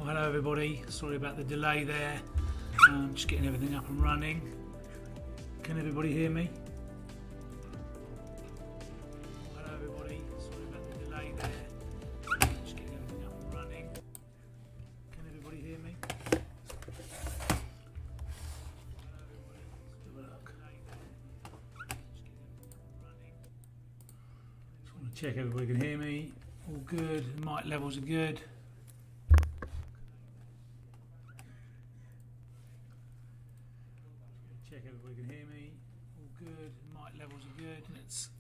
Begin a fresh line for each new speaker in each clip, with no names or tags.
Well, hello everybody, sorry about the delay there. Just getting everything up and running. Can everybody hear me? Well, hello everybody, sorry about the delay there. Just getting everything up and running. Can everybody hear me? Just want to check everybody can hear me. All good, mic levels are good. Check everybody can hear me. All good, mic levels are good. Let's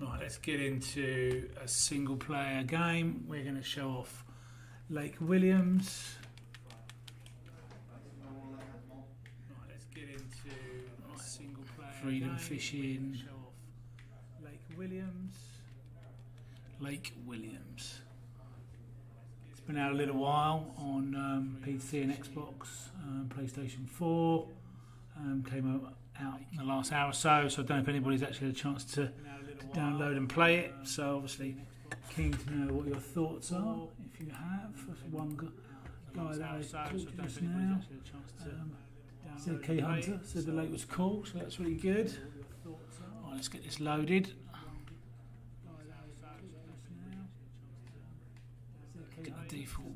Right, let's get into a single player game. We're going to show off Lake Williams. Right, let's get into a single player Freedom game. Fishing. Show off Lake Williams. Lake Williams. It's been out a little while on PC and Xbox, PlayStation 4. Came out in the last hour or so, so I don't know if anybody's actually had a chance to download and play it. So obviously keen to know what your thoughts are, if you have. There's one guy that I talked to just now said Key Hunter, said the lake was cool, so that's really good. Right, let's get this loaded. Get the default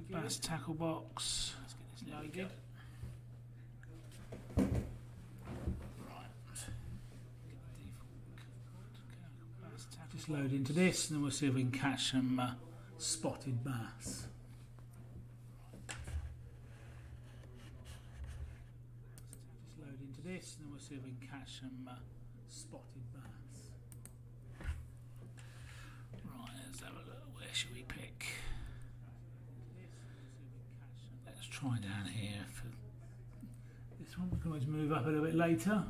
bass tackle box. Let's get this loaded. Just load into this, and then we'll see if we can catch some spotted bass. Just load into this, and then we'll see if we can catch some spotted bass. Right, let's have a look. Where should we pick? Let's try down here for this one. We can always move up a little bit later.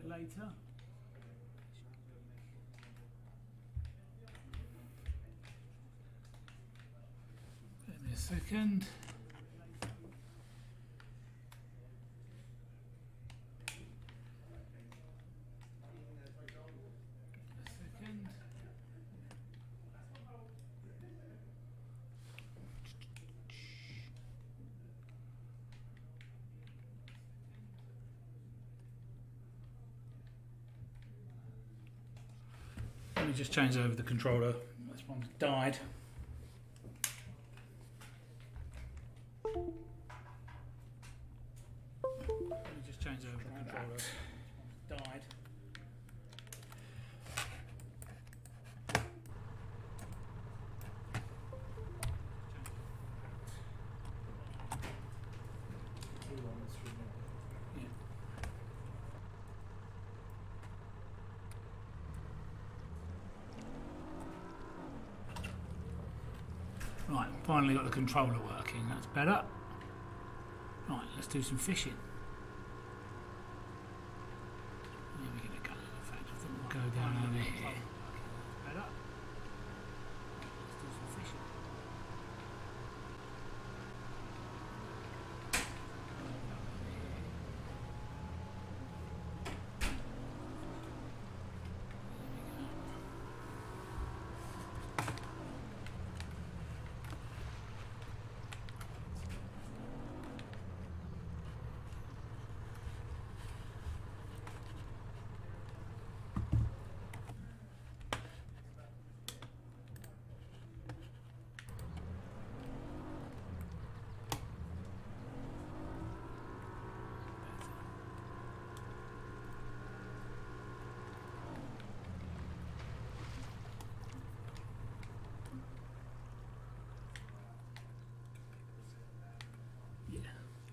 Later. Give me a second. Let me just change over the controller. This one's died. Let me just change over the controller. Died. Right, finally got the controller working, that's better. Right, let's do some fishing. Where are we going to go? In fact, I think we'll go down over here. Better. Let's do some fishing.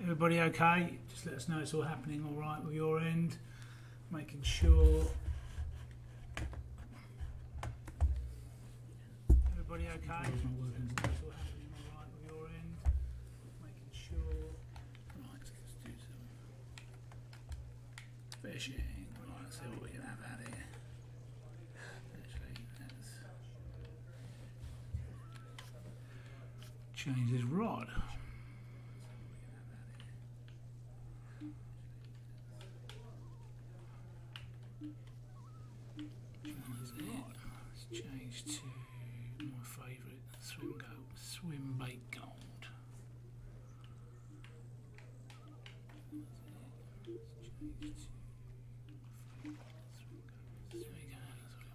Everybody okay? Just let us know it's all happening all right with your end. Making sure. Everybody okay? all happening all right with your end. Making sure. Right, let's do some fishing. Right, let's see what we can have out here. Actually, let's change this rod. Let's change to my favourite swim bait gold. There we go.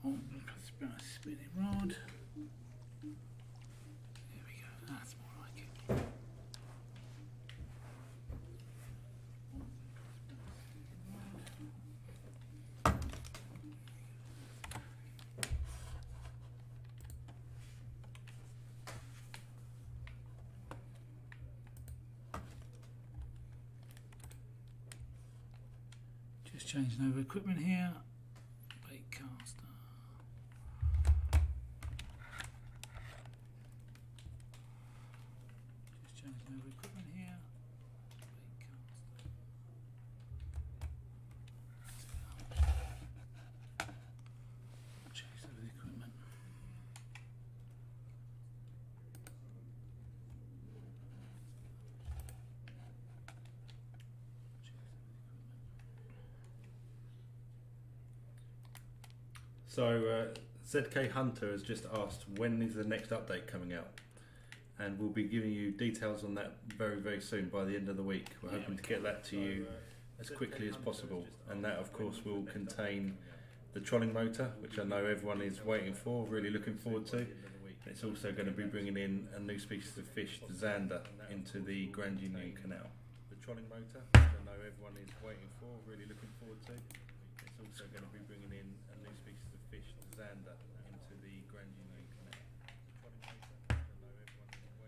Oh, spinning rod. There we go. That's more like it. Just changing over equipment here. Bait caster. Just changing over equipment here. Bait caster. Change over the equipment.
So ZK Hunter has just asked when is the next update coming out, and we'll be giving you details on that very soon, by the end of the week. We're hoping to get that to you as quickly as possible, and that of course will contain the trolling motor, which I know everyone is waiting for, really looking forward to. It's also going to be bringing in a new species of fish, the zander, into the Grand Union Canal. The trolling motor, which I know everyone is waiting for, really looking forward to. It's also going to be bringing in a new species of fish, the zander, into the Grand Union Canal. The trolling motor, which I know everyone is waiting for, really looking forward to.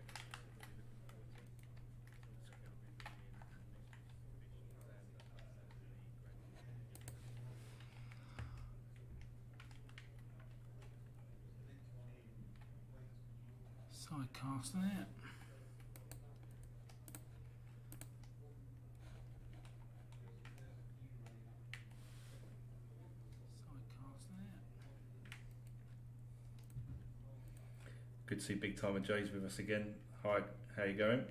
It's also going to be bringing in a new species of fish, the zander, into the Grand Union Canal.
Side casting it.
Good to see Big Timer Jay's with us again. Hi, how you going?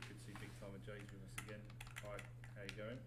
Good to see Big Timer Jay's with us again. Hi, how you going?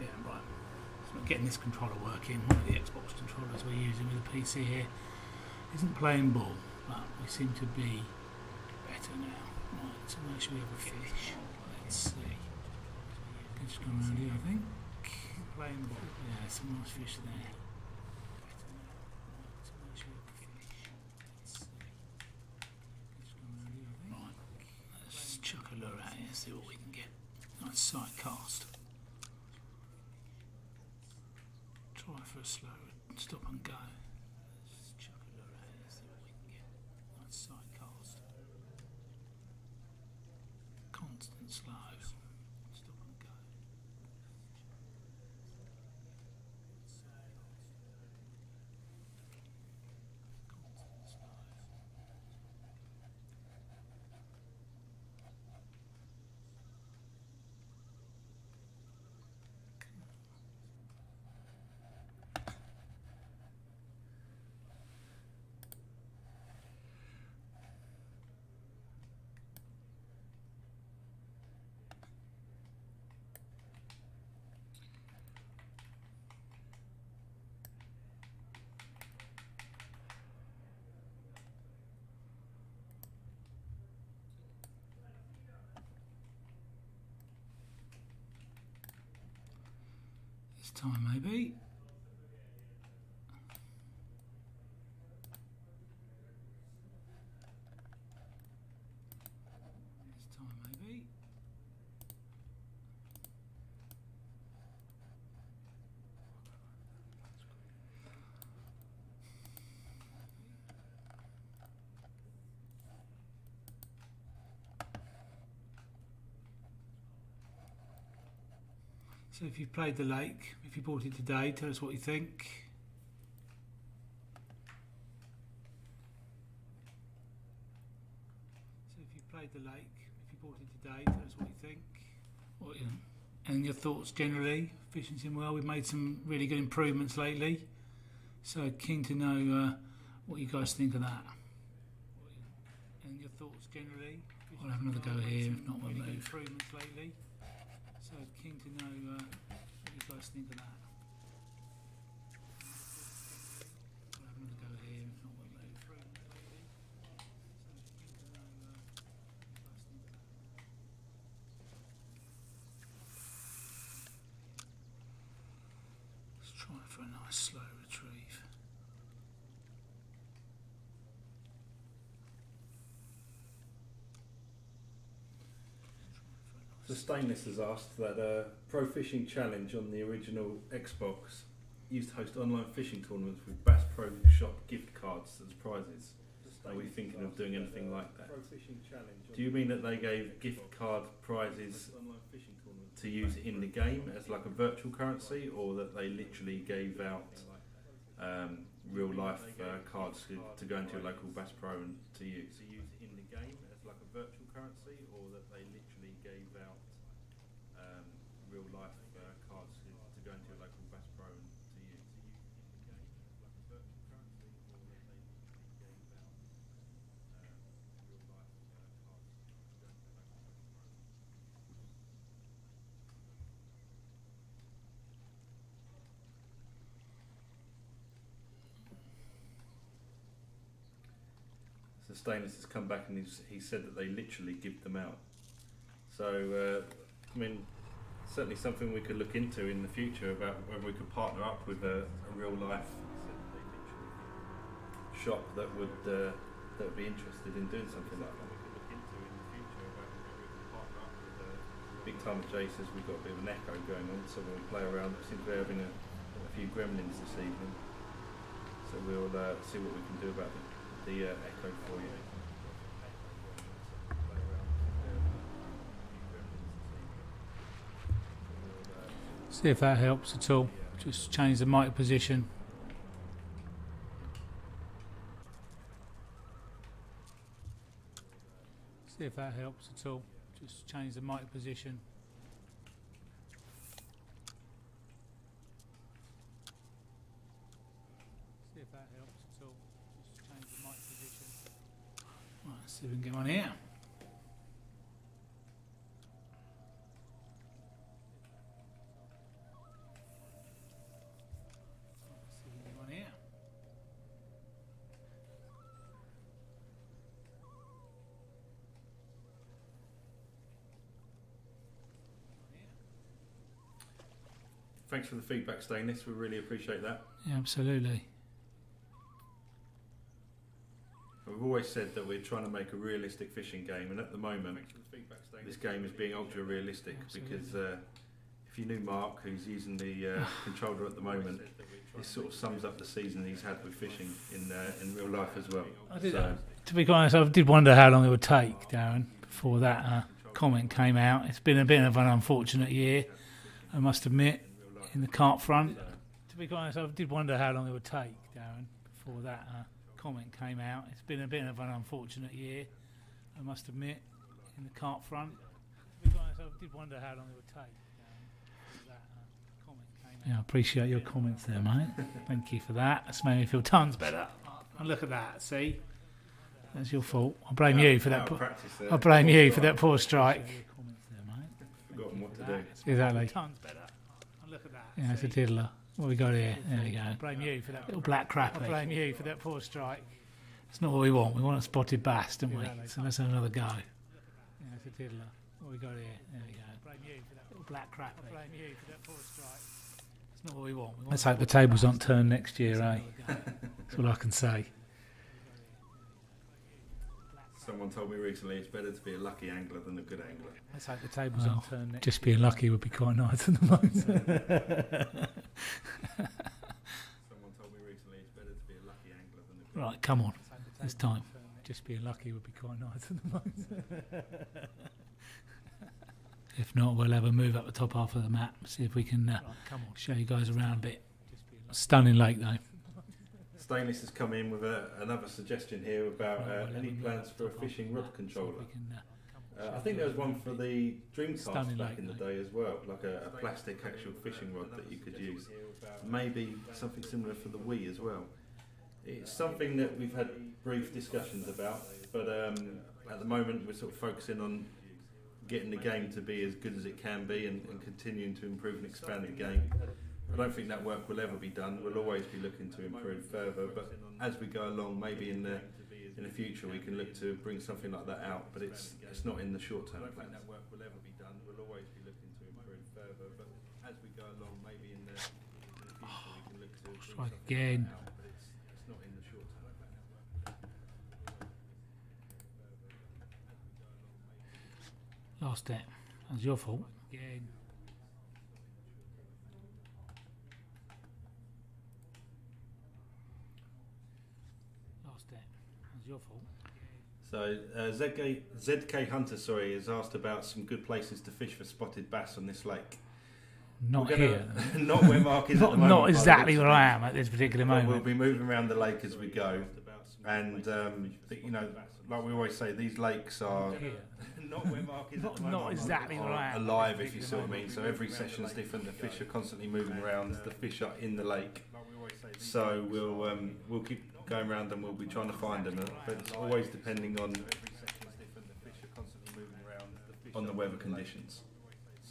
Yeah, right. So getting this controller working. One of the Xbox controllers we're using with the PC here isn't playing ball, but we seem to be better now. Right, so where should we have a fish? Let's see. Just go around here, I think. Playing ball. Yeah, some nice fish there. Better now. Right, so where should we have a fish? Let's see. Just go around here, I think. Right, let's chuck a lure out here, see what we can get. Nice sight cast. Try for a slow stop and go. Let's chuck a lure out here, see what we can get. Nice sight cast. Constant slow. Stop and go. Constant slow. It's time maybe. It's time maybe. So if you've played the lake, if you bought it today, tell us what you think. So if you've played the lake, if you bought it today, tell us what you think. And your thoughts generally. Fishing sim well, we've made some really good improvements lately. So keen to know what you guys think of that. And your thoughts generally. I'll have another go here, if not we'll move. Improvements lately. So keen to know what you guys think of that. I'll have another go here, if not we'll move. So keen to know what you guys think of that. Let's try for a nice slow retrieve.
So Stainless has asked that Pro Fishing Challenge on the original Xbox used to host online fishing tournaments with Bass Pro Shop gift cards as prizes. Are we thinking of doing anything like that? Do you mean that they gave gift card prizes to use in the game as like a virtual currency, or that they literally gave out real life cards to go into your local Bass Pro and to use? In the game as like a virtual currency, or that they literally gave out real life cards to go into your local Bass Pro and to use? So Stainless has come back and he said that they literally give them out. So, I mean, certainly something we could look into in the future about whether we could partner up with a real life shop that would be interested in doing something like that. Big Time Jay says we've got a bit of an echo going on, so when we play around, it seems we're having a few gremlins this evening. So we'll see what we can do about the echo for you.
See if that helps at all. Just change the mic position. See if that helps at all. Just change the mic position. See if that helps at all. Just change the mic position. Right, let's see if we can get on here.
Thanks for the feedback, Stainless. We really appreciate that.
Yeah, absolutely.
We've always said that we're trying to make a realistic fishing game, and at the moment, this game is being ultra realistic because if you knew Mark, who's using the controller at the moment, this sort of sums up the season he's had with fishing in real life as well.
To be honest, I did wonder how long it would take, Darren, before that comment came out. It's been a bit of an unfortunate year, I must admit. In the cart front. To be honest, I did wonder how long it would take, Darren, before that comment came out. It's been a bit of an unfortunate year, I must admit, in the cart front. To be honest, I did wonder how long it would take, Darren, before that comment came out. Yeah, I appreciate your comments there, mate. Thank you for that. That's made me feel tons better. And look at that, see? That's your fault. I blame you for that. I blame you for that poor strike.
Forgotten what to do.
Exactly. Tons better. Yeah, it's a diddler. What we got here? There we go. Blame you for that little black crappie. Blame you for that poor strike. It's not what we want. We want a spotted bass, don't we? So let's have another go. Yeah, it's a diddler. What we got here? There we go. Blame you for that little black crappie. Blame you for that poor strike. That's not what we want. Let's hope the tables aren't turned next year, eh? That's all I can say.
Someone told me recently it's better to be a lucky angler than a good angler.
Let's hope the tables aren't turned next year. Just being lucky would be quite nice at the moment.
Someone told me recently it's better to be a lucky angler than a good
Right, come on. It's time. Just being lucky would be quite nice at the moment. If not, we'll have a move up the top half of the map, see if we can show you guys around a bit. Stunning lake though.
Stainless has come in with another suggestion here about any plans for a fishing rod controller. I think there was one for the Dreamcast back in the day as well, like a plastic actual fishing rod that you could use. Maybe something similar for the Wii as well. It's something that we've had brief discussions about, but at the moment we're sort of focusing on getting the game to be as good as it can be and continuing to improve and expand the game. I don't think that work will ever be done. We'll always be looking to improve further, but as we go along, maybe in the future we can look to bring something like that out, but it's not in the short term plan. That work will ever be done. We'll always be looking to improve further, but as we go along, maybe in the future we can look to bring something
again.
out, but it's not in the short term plan.
Lost it. That was your fault. Again. Your fault.
So ZK Hunter, has asked about some good places to fish for spotted bass on this lake.
Not here.
Not where Mark is at the moment.
Not exactly where I am at this particular moment.
We'll be moving around the lake as we go, and like we always say, these lakes are not where Mark is at the moment.
Not exactly where I am.
Alive, if you see what I mean. So every session is different. The fish are constantly moving around. The fish are in the lake. So we'll keep going around and we'll be trying to find them, but it's always depending on the weather conditions.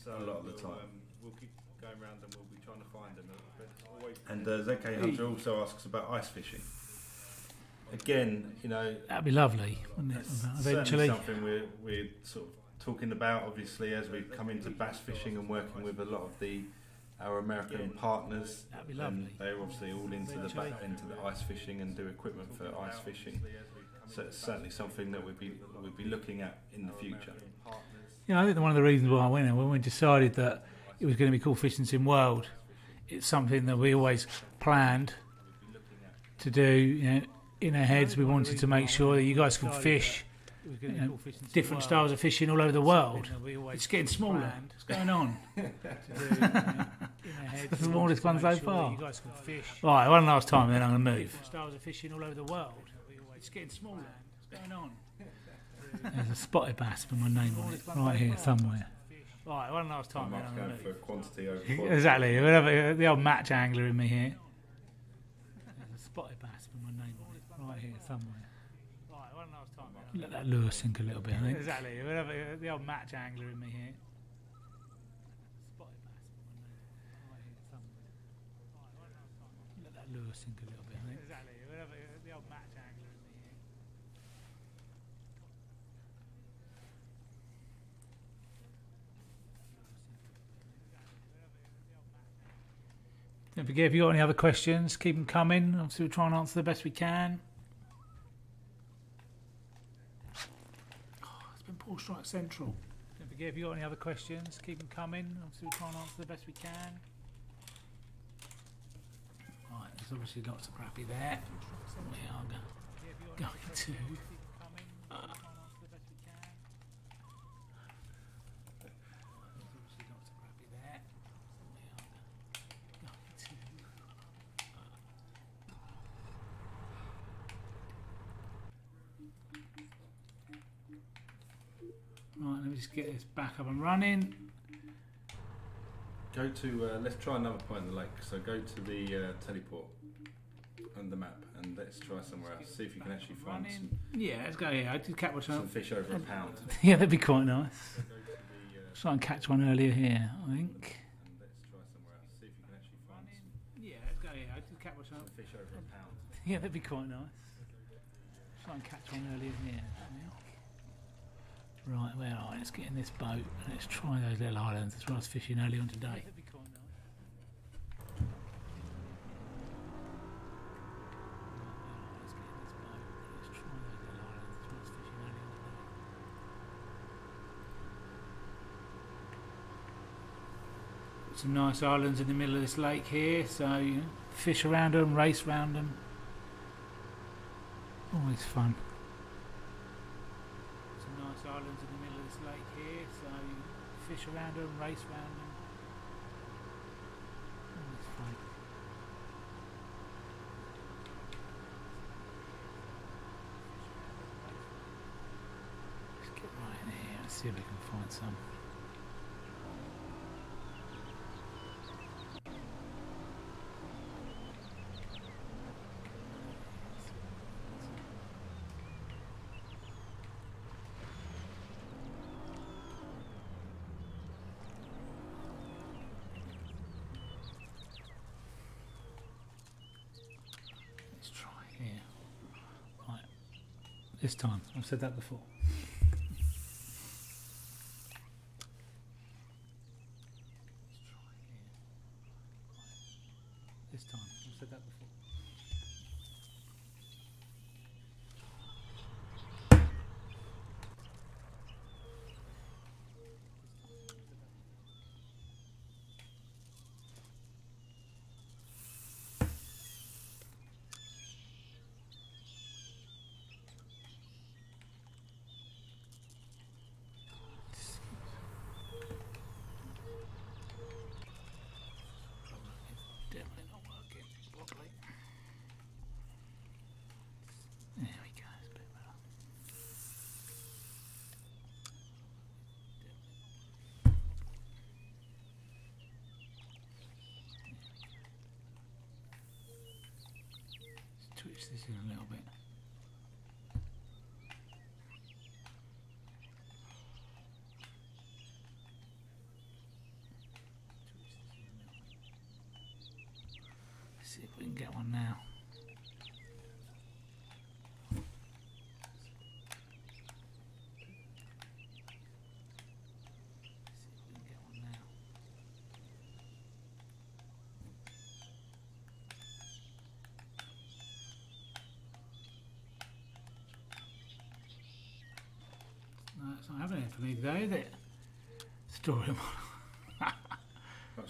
A lot of the time. We'll keep going around and we'll be trying to find them, but it's always. And ZK Hunter also asks about ice fishing. Again,
that'd be lovely, wouldn't it? Eventually,
something we're sort of talking about, obviously, as we come into bass fishing and working with a lot of our American partners.
That'd be lovely.
They're obviously all into the ice fishing and do equipment for ice fishing. So it's certainly something that we'd be looking at in the future.
I think one of the reasons why I went when we decided that it was going to be called Fishing Sim World, it's something that we always planned to do. In our heads, we wanted to make sure that you guys could fish different styles of fishing all over the world. It's getting smaller. What's going on? That's the smallest one so far. Right, one last time, then I'm going to move. Styles of fishing all over the world. It's getting smaller. What's going on? There's a spotted bass with my name on it, right here somewhere. Right, one last time, then I'm going to move.
For quantity over quality.
Exactly. The old match angler in me here. There's a spotted bass with my name on it, right here somewhere. Let that lure sink a little bit, I think. Exactly. The old match angler in me here. Spotted bass right here somewhere. Let that lure sink a little bit, I think. Exactly. The old match angler in me here. Don't forget, if you've got any other questions, keep them coming. Obviously, we'll try and answer the best we can. Paul Strike Central. Don't forget, if you've got any other questions, keep them coming. Obviously, we'll try and answer the best we can. Right, there's obviously lots of crappie there. We are going to. Right, let me just get this back up and running.
Go to, let's try another point in the lake. So go to the teleport and the map and let's try somewhere else. See if you can actually find some.
Yeah, let's go here. I did catch
some fish over a pound.
Yeah, that'd be quite nice. Try and catch one earlier here, I think.
And let's try somewhere else. See if you can actually find some.
Yeah, let's go here. I did catch some
fish over a pound.
Yeah, that'd be quite nice. Try and catch one earlier here. Right, where are we? Let's get in this boat and let's try those little islands as well as fishing early on today. Some nice islands in the middle of this lake here, so you know, fish around them, race around them. Always fun. Some nice islands in the middle of this lake here, so you know, fish around them, race around them. Always fun. Let's get right in here and see if we can find some. This time, I've said that before. This time, I've said that before. Twitch this in a little bit. Let's see if we can get one now. It's not happening for me today, is it? Story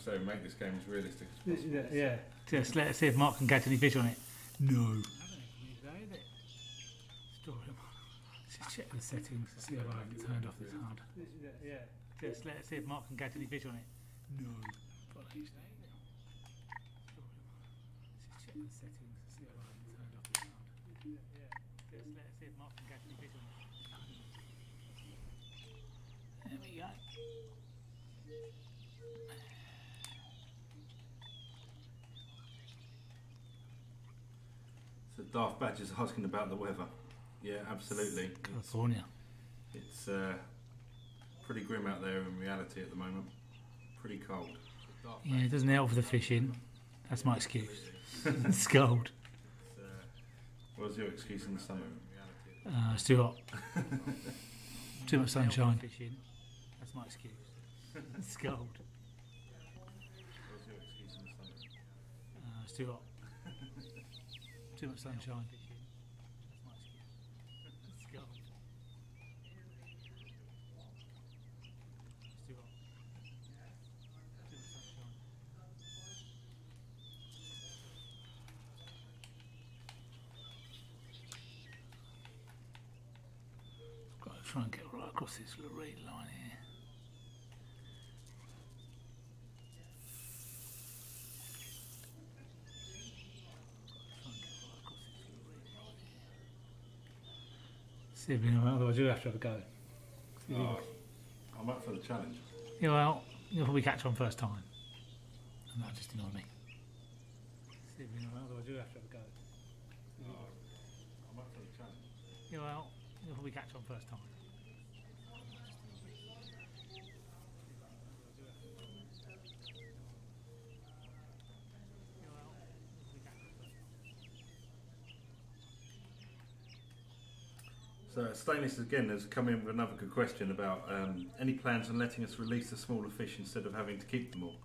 So make this game as realistic as possible.
Yeah. Just let's see if Mark can catch any fish on it. No. Happening for me today, is it? Story Just check the settings to see if I haven't turned off this hard. Yeah. Just let's see if Mark can catch any fish on it. No. Just check the settings to see if I haven't turned off this hard. Yeah. Just let's see if Mark can catch any fish on it. There we go.
So Daft Badger's asking about the weather. Yeah, absolutely.
California.
It's pretty grim out there in reality at the moment. Pretty cold.
Yeah, it doesn't help for the fishing. That's my excuse. It's cold.
What was your excuse in the summer?
It's too hot. Too much sunshine. That's my excuse. It's cold.
What was your excuse in the summer?
It's too hot. Too much sunshine. That's my excuse. It's cold. It's too hot. Too much sunshine. I've got to try and get right across this little red line here. See if you know, otherwise you'll have to have a go.
Oh, I'm up for the challenge.
Yeah, well, you'll probably catch one first time. And that just annoyed me. See if you know, otherwise you'll have to have a go.
Oh, I'm up for the challenge.
Yeah, well, you'll probably catch one first time.
So Stainless again has come in with another good question about any plans on letting us release the smaller fish instead of having to keep them all.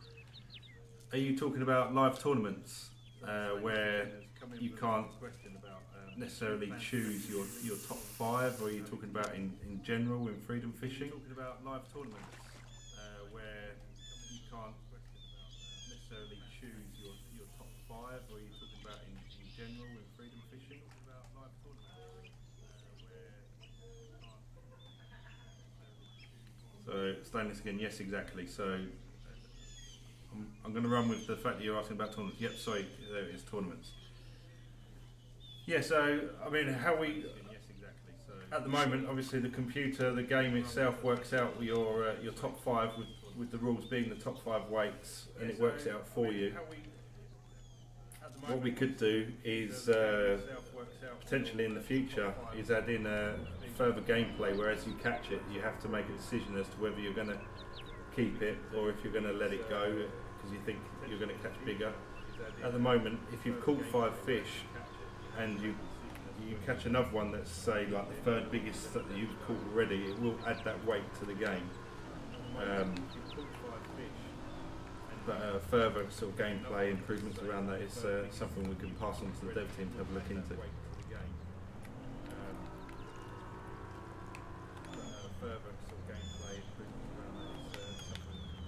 Are you talking about live tournaments where you can't necessarily choose your top 5, or are you talking about in general in freedom fishing? Are you talking about live tournaments where you can't So stainless again, yes, exactly. So I'm going to run with the fact that you're asking about tournaments. Yep, sorry, there it is, tournaments. Yeah, so I mean, how we at the moment, obviously the computer, the game itself works out your top 5 with the rules being the top 5 weights, and it works out for you. What we could do is potentially in the future is add in a further gameplay where as you catch it you have to make a decision as to whether you're going to keep it or if you're going to let it go because you think you're going to catch bigger. At the moment, if you've caught 5 fish and you catch another one that's say like the 3rd biggest that you've caught already, it will add that weight to the game. But further sort of gameplay improvements around that is something we can pass on to the dev team to have a look into.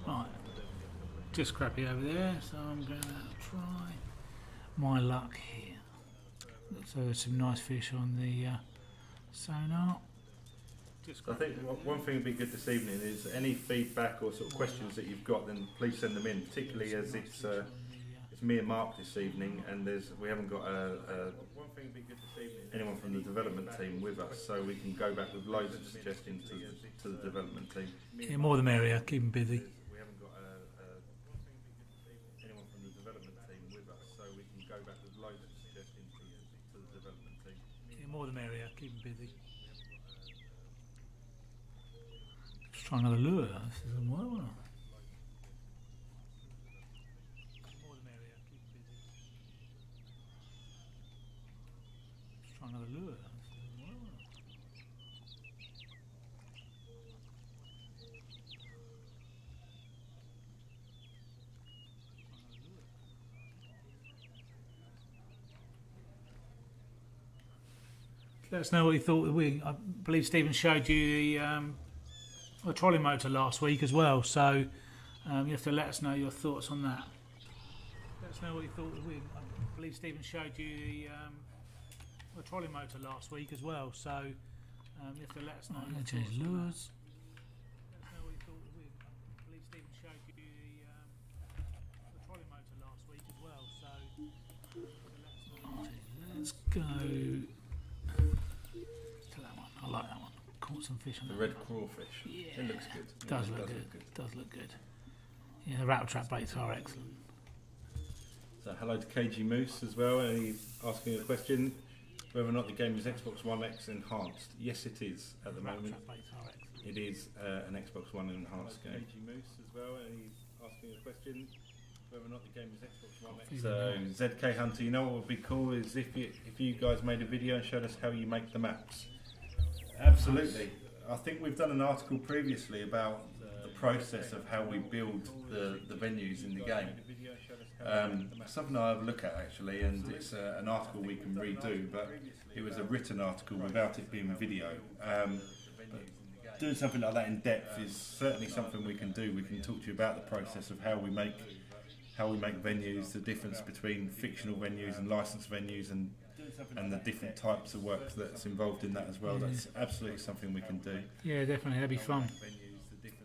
Right, just crappy over there, so I'm going to try my luck here. So there's some nice fish on the sonar.
I think one thing would be good this evening is any feedback or sort of questions that you've got, then please send them in, particularly as it's me and Mark this evening, and we haven't got anyone from the development team with us, so we can go back with loads of suggestions to the development team.
Yeah, more the merrier, keep them busy.
We haven't got anyone from the development team with us, so we can go back with loads of suggestions to the development team.
Yeah, more the merrier, keep them busy. Let's try another lure. This isn't well. More the merrier, keep them busy. Let's try another lure. This isn't well. Let us know what you thought. I believe Stephen showed you the trolley motor last week as well, so you have to let us know your thoughts on that. Let us know what you thought. I believe Stephen showed you the trolley motor last week as well, so you have to let us know. I'm going to change lures. Let us know what you thought. I believe Stephen showed you the trolley motor last week as well, so let's go. I like that one. Caught some fish on
the
that
red
one.
crawfish.
Yeah.
It looks good.
Does look good. Yeah, the rattle trap baits are excellent.
So hello to KG Moose as well, and he's asking a question whether or not the game is Xbox One X enhanced. Yes, it is at the moment.
Trap baits are excellent.
It is an Xbox One enhanced game. KG Moose as well, and he's asking a question whether or not the game is Xbox One X. So ZK Hunter, you know what would be cool is if you guys made a video and showed us how you make the maps. Absolutely. I think we've done an article previously about the process of how we build the venues in the game. Something I have a look at actually, and it's an article we can redo, but it was a written article without it being a video. But doing something like that in depth is certainly something we can do. We can talk to you about the process of how we make venues, the difference between fictional venues and licensed venues, and the different types of work that's involved in that as well. That's absolutely something we can do.
Yeah, definitely, that'd be fun.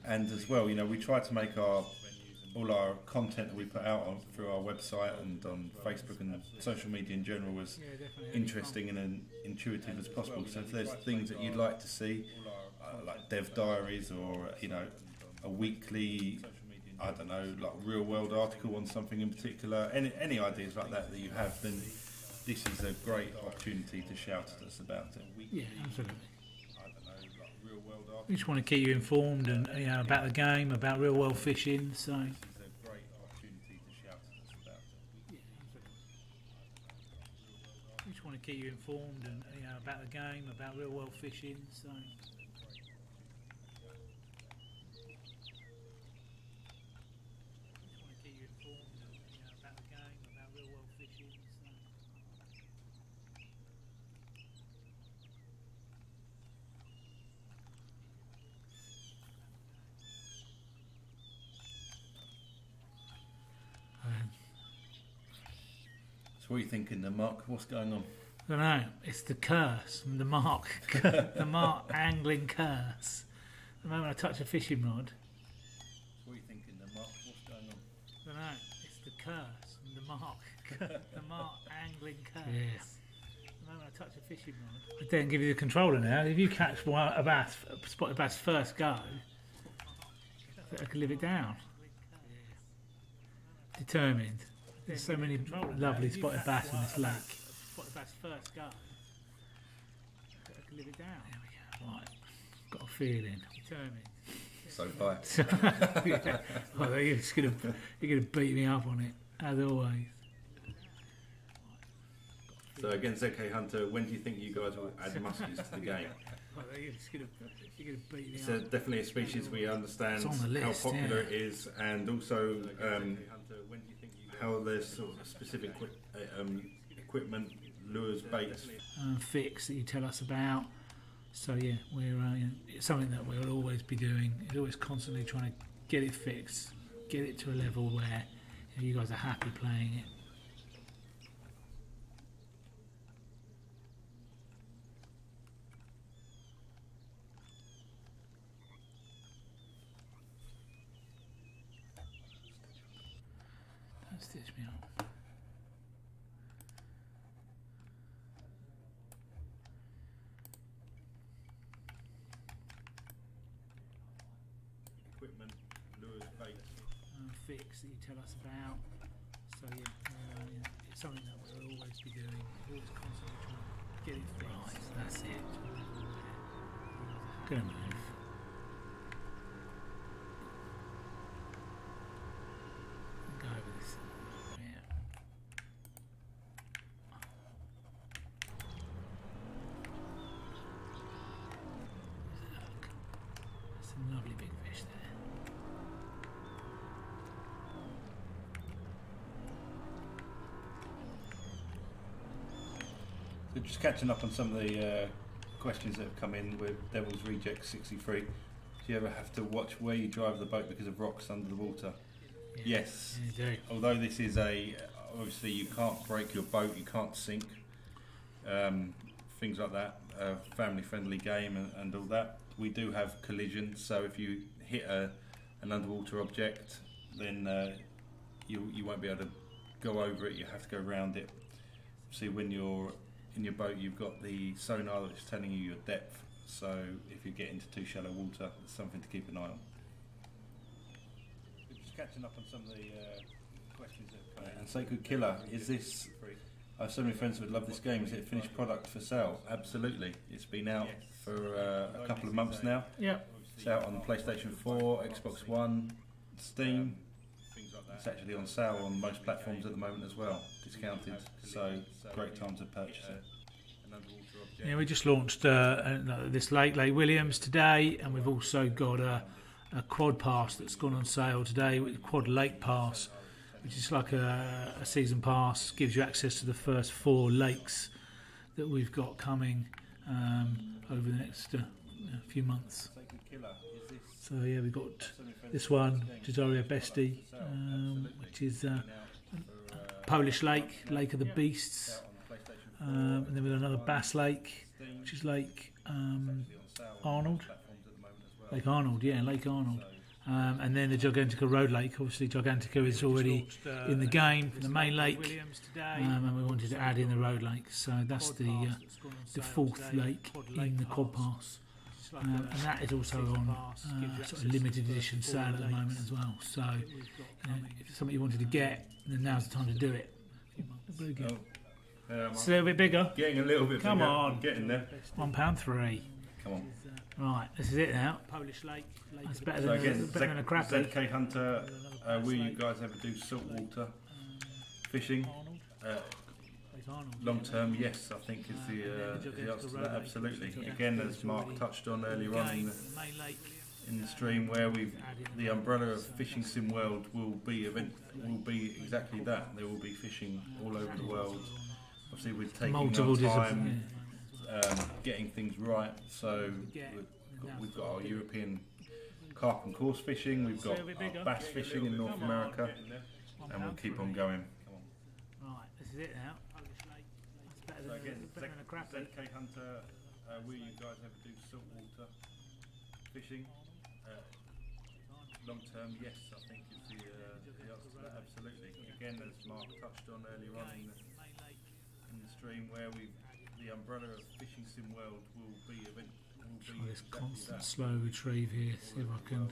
And as well, you know, we try to make all our content that we put out through our website and on Facebook and social media in general as interesting and intuitive as possible. So if there's things that you'd like to see, like dev diaries or, you know, a weekly, I don't know, like real world article on something in particular, any ideas like that you have, then this is a great opportunity to shout at us about it.
Yeah, absolutely. We just want to keep you informed and about the game, about real world fishing. So.
This is a great opportunity to shout at us about it.
Yeah, absolutely. We just want to keep you informed and about the game, about real world fishing. So.
So what are you thinking then, Mark? What's going on?
I don't know. It's the curse, the mark, the mark angling curse. The moment I touch a fishing rod.
What are you thinking, the mark? What's going on?
I don't know. It's the curse, the mark, the mark angling curse. Yes. The moment I touch a fishing rod. I didn't give you the controller now. If you catch a bass, spotted bass first go, I can live it down. Determined. There's so many lovely spotted bass in this lake. Spotted bass first go. I can live it down. There we go. Right. Got a feeling. Determined.
So far.
Yeah. Well, you're gonna beat me up on it, as always.
So against ZK Hunter, when do you think you guys will add muskies to the game?
Well, you're gonna beat me
It's
up.
Definitely a species we understand
It's on the list,
how popular
yeah.
it is, and also how there's sort of specific equipment, lures, baits.
Fix that you tell us about. So yeah, we're it's something that we'll always be doing. It's always constantly trying to get it fixed, get it to a level where you guys are happy playing it. Don't stitch me up.
Equipment, lures, baits.
Fix that you tell us about. So yeah, it's something that we'll always be doing. We're always constantly trying to get it fixed. Right, that's it. Gonna move. Go over this. Yeah. That's a lovely big fish there.
So just catching up on some of the questions that have come in with Devil's Reject 63. Do you ever have to watch where you drive the boat because of rocks under the water?
Yeah.
Yes.
Yeah, you do.
Although this is obviously you can't break your boat, you can't sink, things like that, family friendly game and all that. We do have collisions, so if you hit an underwater object, then you won't be able to go over it, you have to go around it. See, when you're in your boat, you've got the sonar that's telling you your depth, so if you get into too shallow water, it's something to keep an eye on. Just catching up on some of the questions that have come in. And Sacred Killer, is this... I have so many friends who would love this game. Is it a finished product for sale? Absolutely. It's been out for a couple of months now.
Yeah.
It's out on PlayStation 4, Xbox One, Steam. It's actually on sale on most platforms at the moment as well, discounted. So great time to purchase it.
Yeah, we just launched this Lake Williams today, and we've also got a quad pass that's gone on sale today, with Quad Lake Pass, which is like a season pass, gives you access to the first 4 lakes that we've got coming over the next few months. So yeah, we've got this one, Jazaria Besti, which is Polish Lake, Lake of the Beasts, and then we've got another Bass Lake, which is Lake Arnold. Lake Arnold, yeah, Lake Arnold. And then the Gigantica Road Lake. Obviously, Gigantica is already in the game, the main lake, and we wanted to add in the Road Lake. So that's the 4th lake in the Quad Pass. And that is also on sort of limited edition sale at the moment as well. So if it's something you wanted to get, then now's the time to do it. It's a little bit bigger.
Getting a little bit
Come
bigger.
on.
Getting there.
£1.3.
Come on.
Right, this is it now. Polish Lake. That's better
So
than,
again,
better than a crappie.
ZK Hunter, will you guys ever do saltwater fishing? Long term, yes, I think is the answer to that, absolutely. Again, as Mark touched on earlier on in the stream, where the umbrella of Fishing Sim World will be exactly that. There will be fishing all over the world. Obviously, we're taking
Multiple
our time, getting things right. So we've got our European carp and coarse fishing, we've got our bass fishing in North America, and we'll keep on going.
Right, this is it now. better
So
than,
again,
better than a crappie.
ZK Hunter, will you guys ever do saltwater fishing? Long term, yes, I think is the answer to that, absolutely. Again, as Mark touched on earlier on in the stream, where the umbrella of Fishing Sim World will be
Try this
exactly
constant
that.
slow retrieve here, see if I can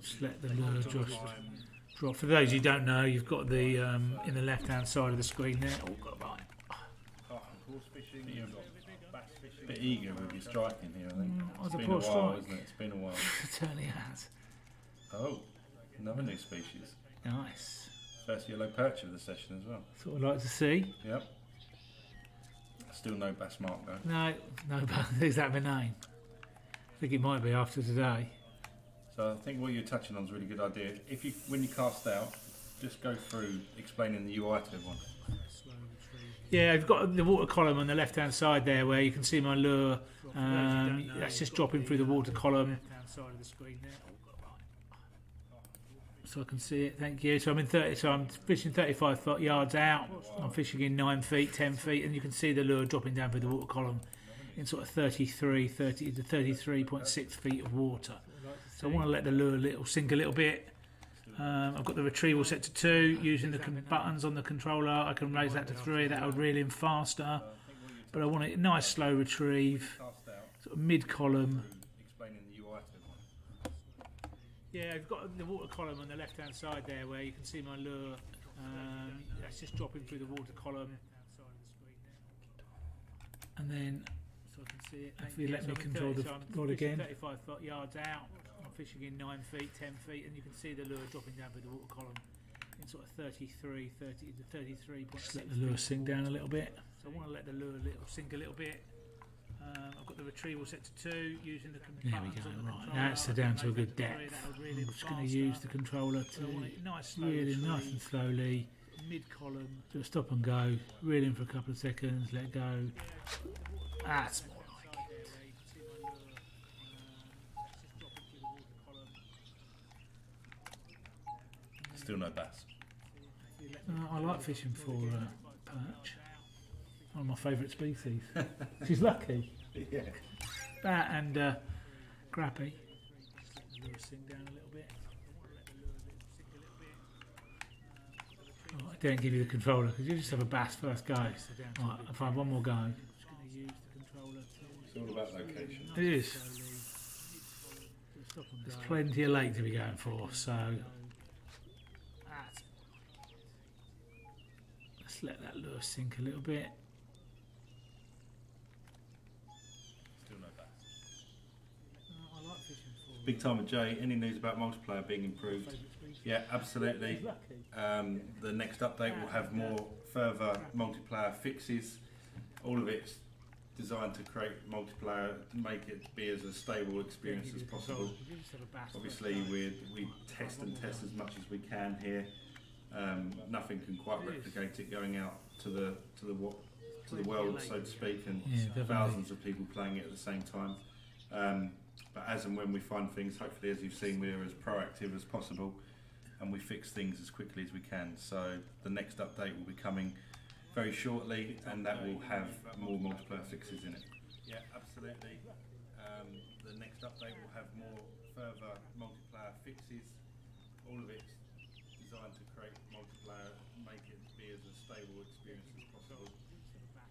just let the lure just drop. For those who don't know, you've got the in the left hand side of the screen there. Oh, got a bite.
Half and course fishing, you've got bass fishing. A bit eager with your striking here, I think.
It's
It's
a
been
poor
a while,
strike.
isn't it? It's been a while.
It certainly has.
Oh, another new species.
Nice.
First yellow perch of the session as well.
That's what I'd like to see.
Yep. Still no bass mark though.
No, is that my name? I think it might be after today.
So I think what you're touching on is a really good idea. When you cast out, just go through explaining the UI to everyone.
Yeah, I've got the water column on the left hand side there where you can see my lure. That's just dropping through the water column. So I can see it, thank you. So I'm fishing 35 yards out. I'm fishing in 9 feet, 10 feet, and you can see the lure dropping down through the water column in sort of 30 to 33.6 feet of water. So I want to let the lure sink a little bit. I've got the retrieval set to 2. Using the buttons on the controller, I can raise that to 3. That'll reel in faster. But I want a nice slow retrieve, sort of mid column. Yeah, I've got the water column on the left hand side there where you can see my lure. That's just dropping through the water column. And then, so I can see it. If you let me control the rod again. 35 yards out. I'm fishing in 9 feet, 10 feet, and you can see the lure dropping down through the water column in sort of 30 to 33.6. Just let the lure sink down a little bit. So I want to let the lure sink a little bit. I've got the retrieval set to 2, using the
There we go, right, that's down to a good depth. I'm just going to use the controller to reel in nice and slowly,
mid-column.
do a stop and go, reel in for a couple of seconds, let go. That's more like it.
Still no bass.
I like fishing for perch. One of my favourite species. She's lucky.
Yeah.
That and crappie.
Sink down a little bit.
Oh, I don't give you the controller because you just have a bass first go. Right, I'll find one more go.
It's all about location.
It is. There's plenty of lake to be going for, so let's let that lure sink a little bit.
Still no bass. Big time with Jay. Any news about multiplayer being improved? Yeah, absolutely. The next update will have more further multiplayer fixes. All of it's designed to create multiplayer, to make it be as a stable experience as possible. Obviously, we test and test as much as we can here. Nothing can quite replicate it going out to the world, so to speak, and thousands of people playing it at the same time. But as and when we find things, hopefully, as you've seen, we're as proactive as possible and we fix things as quickly as we can. So the next update will be coming very shortly, and that will have more multiplayer fixes in it. Yeah, absolutely. The next update will have more further multiplayer fixes. All of it's designed to create multiplayer, make it be as a stable experience as possible.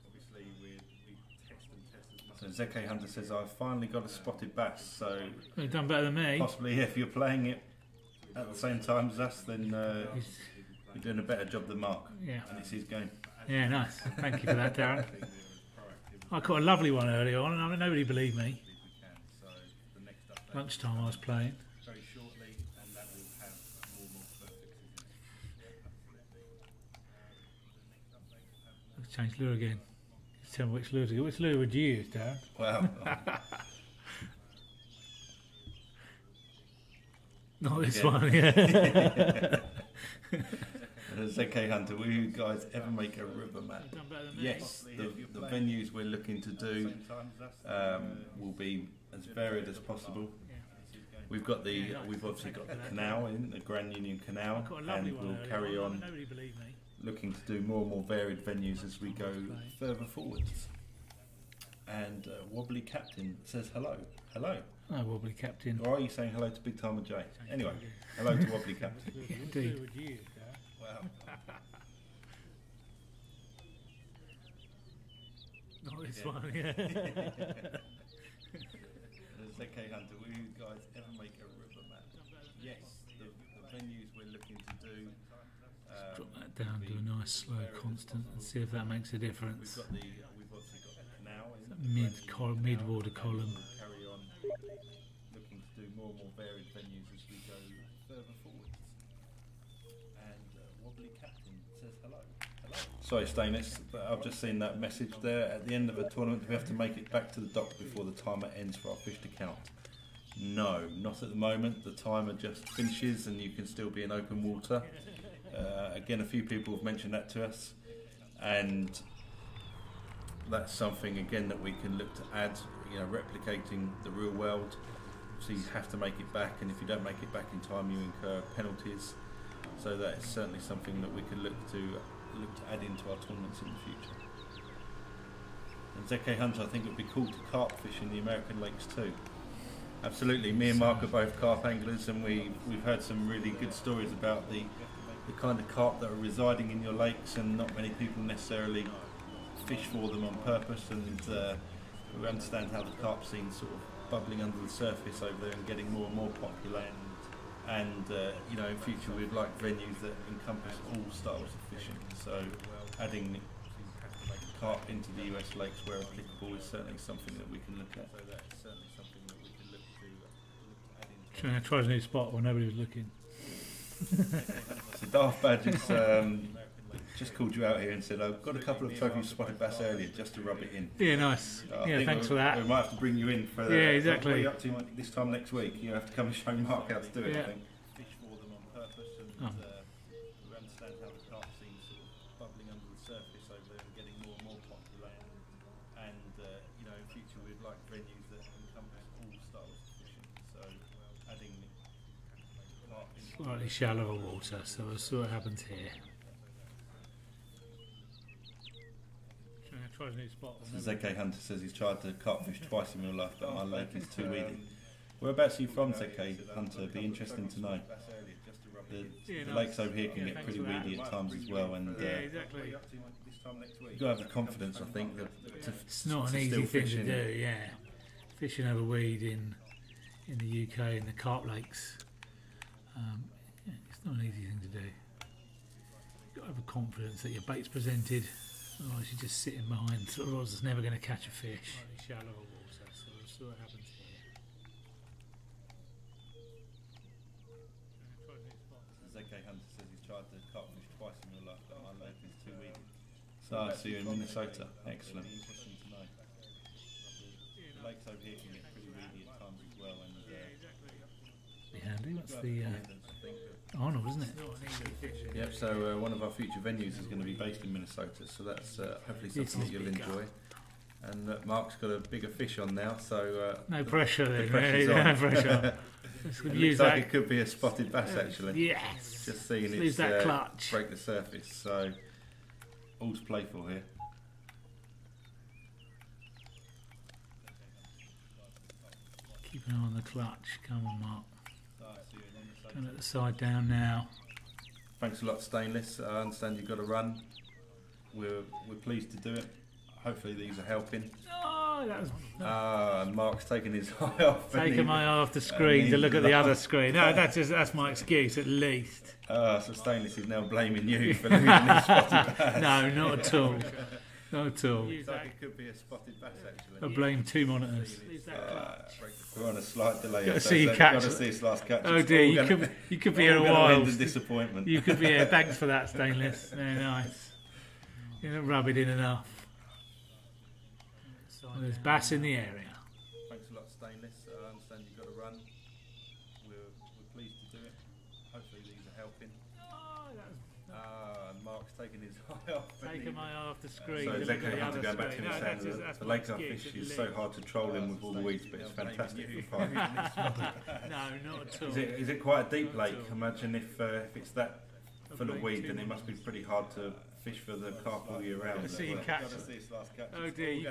Obviously, we test and test as much. So ZK Hunter says, I've finally got a spotted bass, so
You've done better than me.
possibly if you're playing it at the same time as us, then you're doing a better job than Mark.
Yeah.
And it's his game.
Yeah, nice. Thank you for that, Darren. I caught a lovely one earlier on, and nobody believed me. Lunchtime I was playing.
Very shortly, and that will have more multiplayer fixes.
Let's change lure again. Just tell me which lure to go. Which lure would you use, Darren?
Wow.
Not this
Again.
one, yeah.
ZK Hunter, will you guys ever make a river map? Yes, the venues we're looking to do will be as varied as possible. We've obviously got the canal the Grand Union Canal, and we'll carry on looking to do more and more varied venues as we go further forwards. And Wobbly Captain says hello. Hello.
Hi, Wobbly Captain.
Or are you saying hello to Big Timer J? Anyway, hello to Wobbly Captain.
Yeah, indeed.
Wow.
Not this one, yeah.
ZK Hunter, will you guys ever make a river map? Yes, the venues we're looking to do.
Drop that down to a nice slow constant and see if that makes a difference.
We've obviously got the canal.
Mid-water column.
We'll carry on looking to do more and more varied venues as we go further forwards. And Wobbly Captain says hello. Hello. Sorry, Stainless, but I've just seen that message there. At the end of a tournament, we have to make it back to the dock before the timer ends for our fish to count. No, not at the moment. The timer just finishes and you can still be in open water. Again, a few people have mentioned that to us, and that's something again that we can look to add. You know, replicating the real world. So you have to make it back, and if you don't make it back in time, you incur penalties. So that is certainly something that we can look to add into our tournaments in the future. And ZK Hunter, I think it would be cool to carp fish in the American lakes too. Absolutely, me and Mark are both carp anglers, and we've heard some really good stories about the kind of carp that are residing in your lakes, and not many people necessarily fish for them on purpose, and we understand how the carp scene's sort of bubbling under the surface over there and getting more and more popular. And you know, in future we'd like venues that encompass all styles of fishing. So adding carp into the US lakes where applicable is certainly something that we can look at.
Tries a new spot where nobody was looking.
So Darth Badges just called you out here and said, I've got a couple of trophies spotted bass earlier just to rub it in.
Yeah, nice. Yeah, thanks for that.
We might have to bring you in for
yeah, exactly.
What are you up to this time next week? You have to come and show Mark how to do it,
yeah.
I think. Fish for them on purpose, and we understand how the carp scene's sort of bubbling under the surface over there and getting more and more popular. And you know, in future we'd like venues that encompass all styles of fishing. So adding carp into
Slightly shallower water, so we'll see what happens here. Tries a new spot.
So ZK Hunter says he's tried to carp fish twice in real life, but my lake is too weedy. Whereabouts are you from, ZK Hunter? Be interesting to know. The lakes over here can get pretty weedy at times as well, and
exactly.
You've got to have the confidence, I think,
it's not an easy thing to do. Yeah, fishing over weed in the UK in the carp lakes, yeah, it's not an easy thing to do. You've got to have a confidence that your bait's presented. Otherwise you're just sitting behind rods that's never going to catch a fish. Shallower water, so we'll see what happens here.
ZK Hunter says he's tried to carp fish twice in real life, but my lake is too weedy. So I see you in Minnesota. Excellent. Interesting to know. The lakes over here can get pretty weedy at times as well, and
be handy. What's the Arnold, isn't it?
Yep, so one of our future venues is going to be based in Minnesota, so that's hopefully something that you'll enjoy. And Mark's got a bigger fish on now, so
no pressure then,
pressure's
really,
on.
no pressure.
It looks like it could be a spotted bass actually.
Yes.
Just seeing
Lose
it
that clutch.
break the surface, so all to play for here.
Keep an eye on the clutch. Come on, Mark. And at the side down now.
Thanks a lot, Stainless. I understand you've got to run. We're pleased to do it. Hopefully these are helping.
Oh, that was
and Mark's taking his eye off.
taking my eye off the screen to look at the other screen. No, that's my excuse at least.
So Stainless is now blaming you for losing his spotted bass.
No, not at all. Not at all.
Looks like it could be a spotted bass actually.
I blame two monitors.
We're on a slight delay.
Got to see you catch.
Got to see this last catch.
Oh dear, you could be here a while.
End in disappointment.
You could be here. Thanks for that, Stainless. Very nice. You don't rub it in enough. Well, there's bass in the area.
Thanks a lot, Stainless. I understand you've got to run. We're pleased to do it. Hopefully these are helping. And Mark's taking his eye off.
Taking my eye off the screen.
So
to
exactly
look at
have to
the
go
other
back to
screen.
his
No,
hands. The
my
lake
excuse
fish
at
is so hard to troll in with all the weeds, but it's fantastic for finding.
No, not at all.
Is it quite a deep lake? Imagine if it's that full of weed, then it must be pretty hard to fish for the carp all year round.
See you catch. Oh dear, you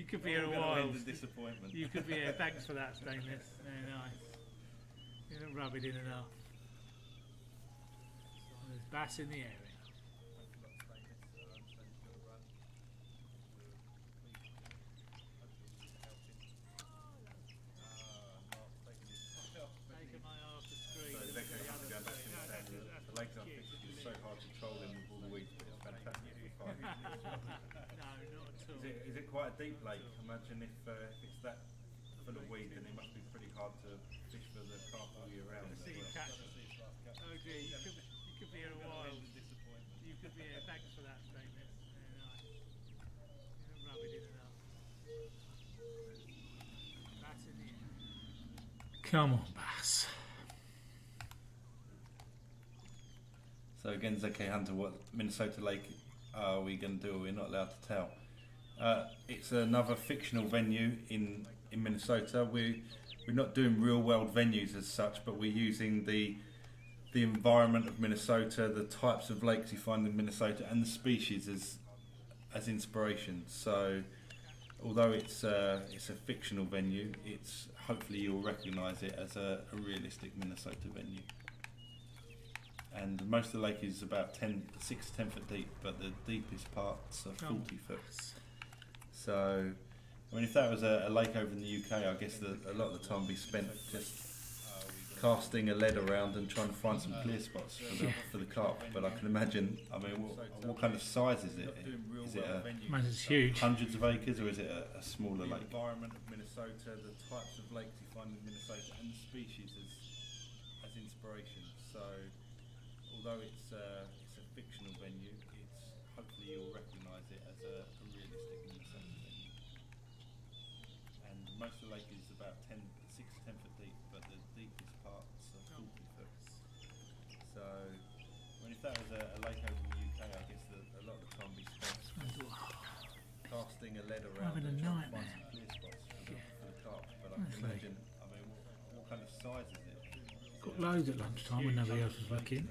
could be here a while.
Disappointment.
You could be here. Thanks for that, Stainless. Very nice. You don't rub it in enough. There's bass in the area.
Is it quite a deep lake? Imagine if it's that full of weed, then it must be pretty hard to fish for the carp all year round.
See you catch. Oh dear, you could be here a while. You could be here. Thanks for that, Stainless. Very nice. You don't rub it in enough. Bass in the air. Come on, bass.
So again, ZK Hunter, what Minnesota Lake are we going to do? We're not allowed to tell. It's another fictional venue in Minnesota. We're not doing real world venues as such, but we're using the environment of Minnesota, the types of lakes you find in Minnesota, and the species as inspiration. So, although it's a fictional venue, it's hopefully you'll recognise it as a realistic Minnesota venue. And most of the lake is about 6 to 10 foot deep, but the deepest parts are 40 foot. So, I mean, if that was a lake over in the UK, I guess a lot of the time would be spent just casting a lead around and trying to find some clear spots for the carp. But I can imagine, I mean, what kind of size is it? Is it
it's huge.
Hundreds of acres, or is it a smaller lake? The environment of Minnesota, the types of lakes you find in Minnesota, and the species as inspiration. So, although it's a fictional venue, hopefully you'll recognise it as a realistic Minnesota venue. And most of the lake is about 6 to 10 foot deep, but the deepest parts are 40 foot. So, I mean, if that was a lake over in the UK, I guess a lot of the time we spent casting a lead around and trying to find some clear spots for the carp. But I can imagine, I mean, what kind of size is it?
Got loads at lunchtime when nobody else was looking.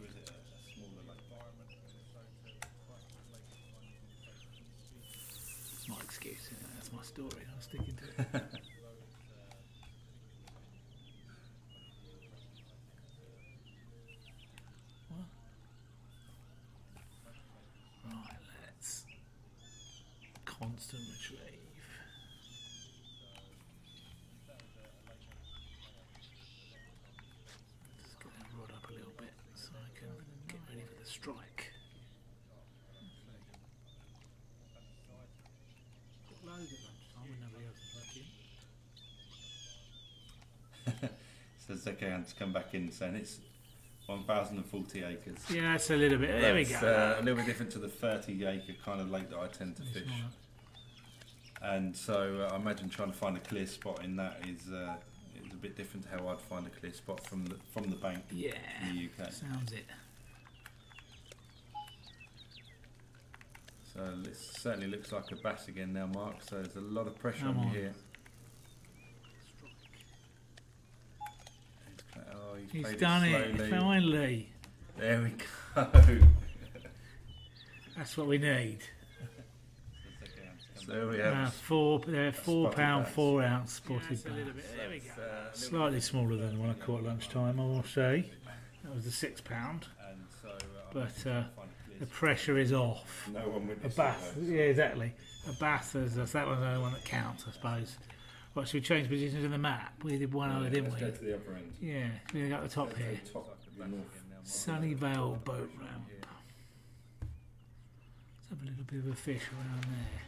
My excuse, that's my story, I'm sticking to it. What? Right, let's constant retrieve. Just get that rod up a little bit so I can get ready for the strike. Loads at lunchtime when nobody else is looking.
So ZK Hunt's come back in saying it's 1,040 acres.
Yeah, it's a little bit. There we go.
A little bit different to the 30-acre kind of lake that I tend to fish. And so I imagine trying to find a clear spot in that is a bit different to how I'd find a clear spot from the bank in the UK.
Sounds it.
So it certainly looks like a bass again now, Mark. So there's a lot of pressure on you here. Oh,
he's done it finally.
There we go.
That's what we need.
So there we have
£4 4 ounce spotted bass. There we go. Slightly smaller than the one I caught at lunchtime, I will say. That was the £6, but the pressure is off.
No one would.
A bass, yeah, exactly. A bass is that was the only one that counts, I suppose. What, should we change positions in the map? We did one other, didn't we?
Let's go to the upper end.
Yeah, we got the top here. Sunnyvale boat ramp. Let's have a little bit of a fish around there.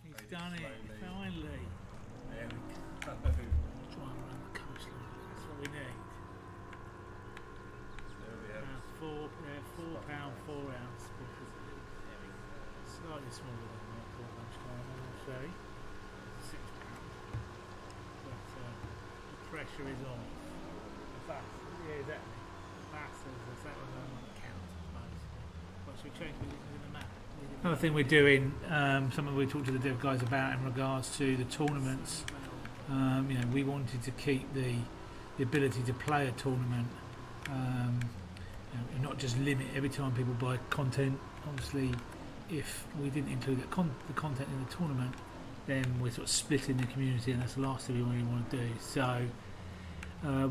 He's done it, finally.
There we go.
Drive around the coastline. That's what we need. £4 4 ounce. Slightly smaller than what I caught lunchtime, I will say. £6. But the pressure is on. The bass, yeah, exactly. The bass is that was the one that counts, I suppose. What, should we change positions in the map? Another thing we're doing, something we talked to the dev guys about in regards to the tournaments. You know, we wanted to keep the ability to play a tournament. and not just limit every time people buy content. Obviously, if we didn't include the content in the tournament, then we're sort of splitting the community, and that's the last thing we really want to do. So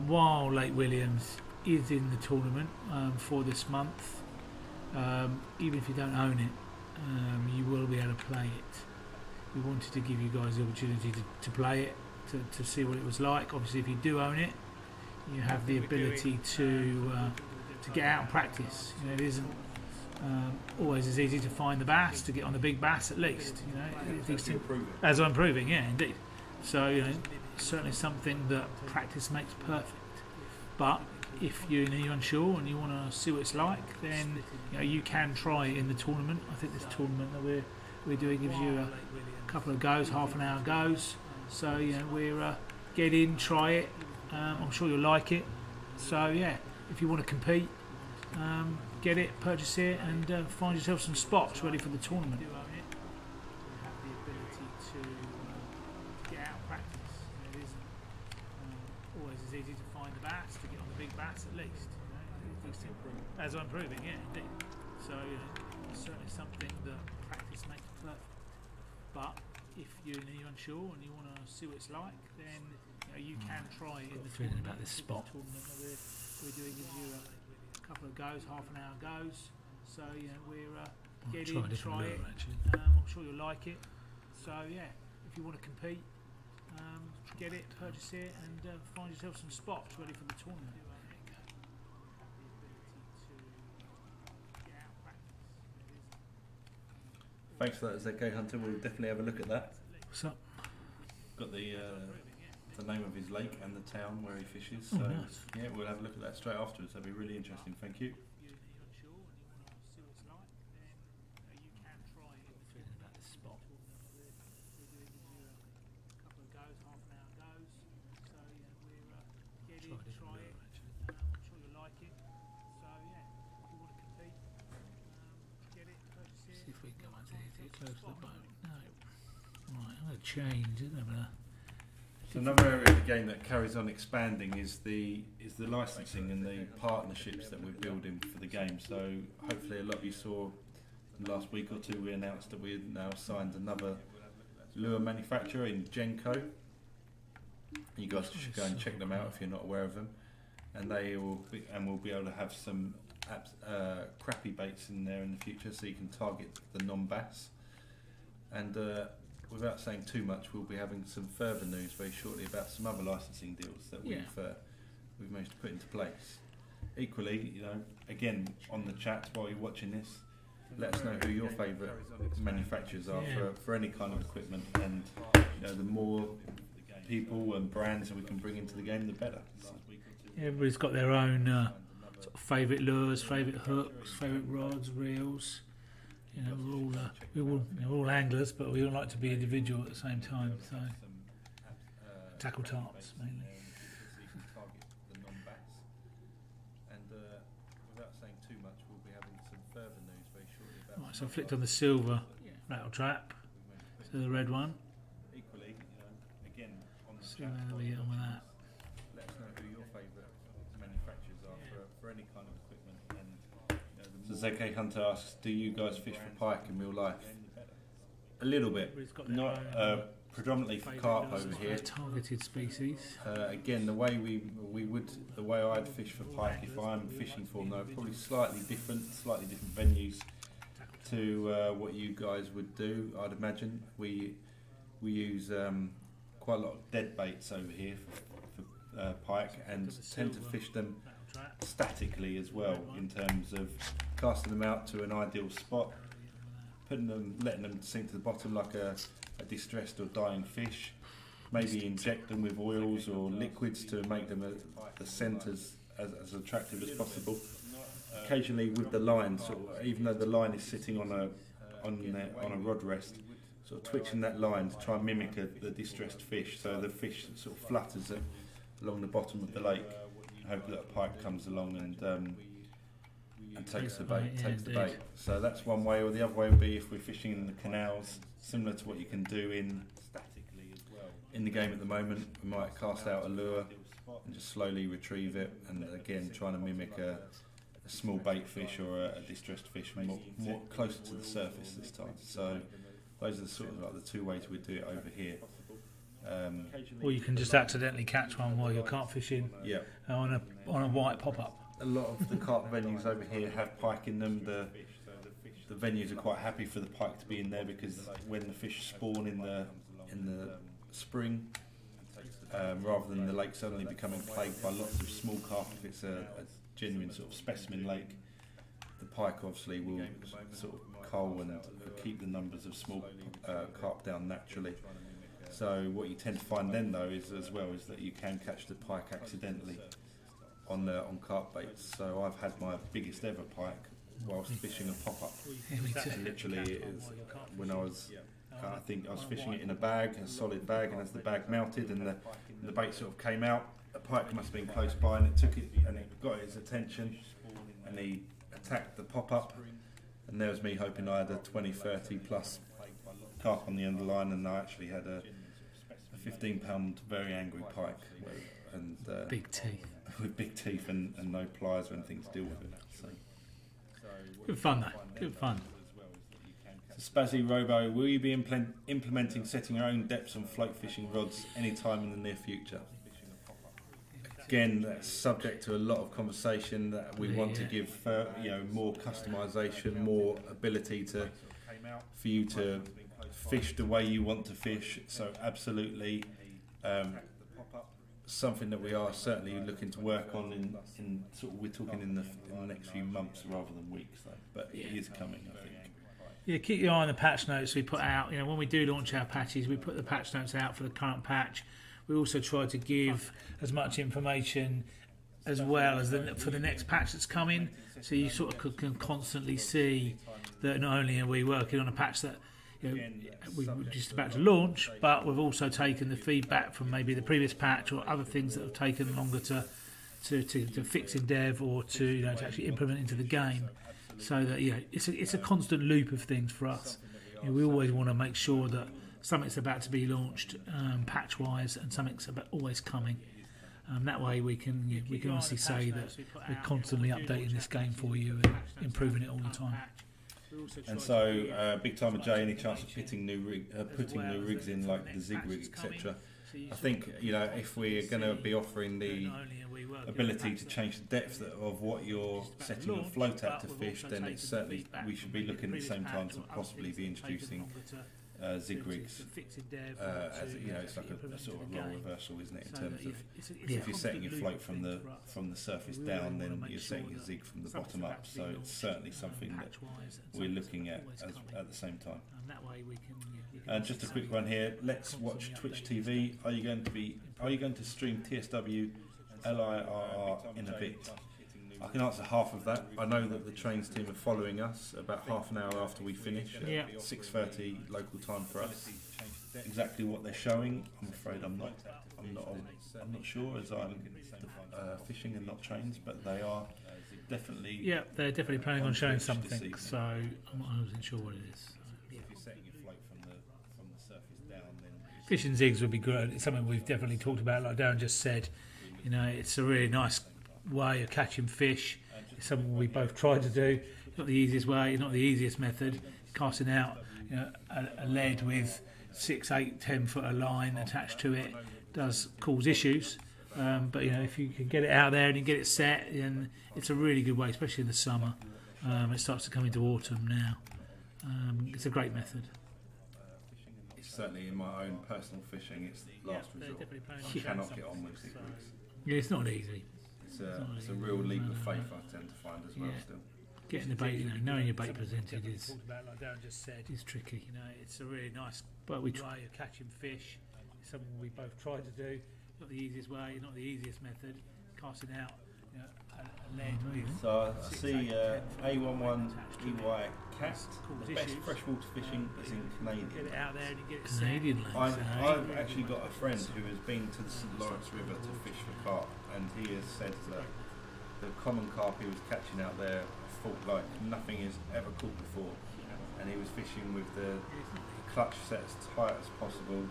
while Lake Williams is in the tournament for this month, even if you don't own it, you will be able to play it. We wanted to give you guys the opportunity to play it, to see what it was like. Obviously, if you do own it, you have the ability to get out and practice. You know, it isn't always as easy to find the bass, to get on the big bass at least. You know, as I'm proving, yeah, indeed. So you know, certainly something that practice makes perfect. But if you're unsure and you want to see what it's like, then you know, you can try it in the tournament. I think this tournament that we're doing gives you a couple of goes, half an hour goes. So you know, we're get in, try it. I'm sure you'll like it. So yeah, if you want to compete, get it, purchase it, and find yourself some spots ready for the tournament. Always as easy to find the bass, to get on the big bass at least. As I'm proving, yeah, indeed. So you know, certainly something that practice makes perfect. But if you're unsure and you want to see what it's like, then you know, you can try it in the tournament. About this spot. We're doing gives you a couple of goes, half an hour goes. So you know, we're get in, try it. I'm sure you'll like it. So yeah, if you want to compete, get it, purchase it, and find yourself some spots ready for the tournament.
Thanks for that, ZK Hunter. We'll definitely have a look at that.
What's up?
Got the name of his lake and the town where he fishes. So
nice.
Yeah, we'll have a look at that straight afterwards. That'd be really interesting. Thank you.
See if we can go on to close to the boat. No. Right, I'm going to change it.
So another area of the game that carries on expanding is the licensing and the partnerships that we're building for the game. So hopefully a lot of you saw last week or two we announced that we had now signed another lure manufacturer in Genco. You guys should go and check them out if you're not aware of them. And we'll be able to have some crappie baits in there in the future, so you can target the non-bass. And without saying too much, we'll be having some further news very shortly about some other licensing deals that we've managed to put into place. Equally, you know, again on the chat while you're watching this, let us know who your favourite manufacturers are for any kind of equipment, and you know, the more people and brands that we can bring into the game, the better.
Everybody's got their own sort of favourite lures, favourite hooks, favourite rods, reels. You know, we're all anglers, but we all like to be individual at the same time. So, tackle tarps mainly. Right, so I flicked on the silver rattle trap, so the red one. See how we get on with that.
Let us know who your favourite manufacturers are for any kind of equipment. And so ZK Hunter asks, do you guys fish for pike in real life? A little bit, not predominantly for carp over here.
Targeted species.
Again, the way I'd fish for pike if I'm fishing for them, though, probably slightly different venues to what you guys would do. I'd imagine we use quite a lot of dead baits over here for pike, and tend to fish them statically as well, in terms of casting them out to an ideal spot, letting them sink to the bottom like a distressed or dying fish, maybe inject them with oils or liquids to make them the scent as attractive as possible. Occasionally with the line, even though the line is sitting on a rod rest, sort of twitching that line to try and mimic the distressed fish, so the fish sort of flutters along the bottom of the lake. Hopefully that pike comes along and takes the bait. So that's one way, or the other way would be if we're fishing in the canals, similar to what you can do in the game at the moment. We might cast out a lure and just slowly retrieve it, and again trying to mimic a small bait fish or a distressed fish more closer to the surface this time. So those are the sort of like the two ways we do it over here.
Or you can just accidentally catch one while you're carp fishing.
Yeah.
On a white pop up.
A lot of the carp venues over here have pike in them. The venues are quite happy for the pike to be in there because when the fish spawn in the spring, rather than the lake suddenly becoming plagued by lots of small carp, if it's a genuine sort of specimen lake, the pike obviously will sort of cull and keep the numbers of small carp down naturally. So what you tend to find then though is that you can catch the pike accidentally on carp baits. So I've had my biggest ever pike whilst fishing a pop up. Literally, when I think I was fishing it in a solid bag, and as the bag melted and the bait sort of came out, a pike must have been close by, and it got his attention, and he attacked the pop up, and there was me hoping I had a 20-30 plus carp on the underline, and I actually had a 15-pound very angry pike and
big teeth.
With big teeth and no pliers or anything to deal with it. So.
Good fun though, good fun.
So Spazzy Robo, will you be implementing setting your own depths on float fishing rods anytime in the near future? Again, that's subject to a lot of conversation. That we want to give more customisation, more ability for you to fish the way you want to fish. So absolutely. Something that we are certainly looking to work on in sort of, we're talking in the next few months rather than weeks though, but it is coming, I think.
Yeah, keep your eye on the patch notes we put out. You know, when we do launch our patches, we put the patch notes out for the current patch. We also try to give as much information as well as for the next patch that's coming, so you sort of can constantly see that not only are we working on a patch that we're just about to launch, but we've also taken the feedback from maybe the previous patch or other things that have taken longer to fix in dev or to actually implement into the game. So that it's a constant loop of things for us. We always want to make sure that something's about to be launched patch wise and something's always coming. That way we can honestly say that we're constantly updating this game for you and improving it all the time.
And so, Big Timer J, any chance of putting new rigs in like the Zig rig, etc.? I think if we're going to be offering the ability to change the depth of what you're setting your float at to fish, then it's certainly we should be looking at the same time to possibly be introducing Zig rigs. As it's like a sort of role reversal, isn't it? In terms of if you're setting your float from the surface down, then you're setting your Zig from the bottom up. So it's certainly something that we're looking at at the same time. And just a quick one here. Let's watch Twitch TV. Are you going to stream TSW LIRR in a bit? I can answer half of that. I know that the Trains team are following us about half an hour after we finish at 6:30 local time for us. Exactly what they're showing, I'm afraid I'm not sure, as I'm fishing and not Trains, but they are definitely.
Yeah, they're definitely planning on showing something. So I wasn't sure what it is. Fishing zigs would be good. It's something we've definitely talked about, like Darren just said. It's a really nice way of catching fish. It's something we both tried to do. It's not the easiest way, not the easiest method. Casting out a lead with 6, 8, 10 foot of line attached to it does cause issues. But if you can get it out there and you get it set, then it's a really good way, especially in the summer. It starts to come into autumn now. It's a great method.
Certainly in my own personal fishing, it's the last resort. I cannot get on with Zig rigs.
Yeah, it's not easy.
It's a real leap of faith I tend to find as well still.
Getting the bait, knowing your bait presented is tricky. It's a really nice way of catching fish. It's something we both tried to do. Not the easiest way, not the easiest method. Casting out a lead with.
So I see A11EY Cat. The best freshwater fishing is in Canadian.
Get it out there and you get it Canadian
lakes. I've actually got a friend who has been to the St Lawrence River to fish for carp, and he has said that the common carp he was catching out there fought like nothing he's ever caught before, and he was fishing with the clutch set as tight as possible,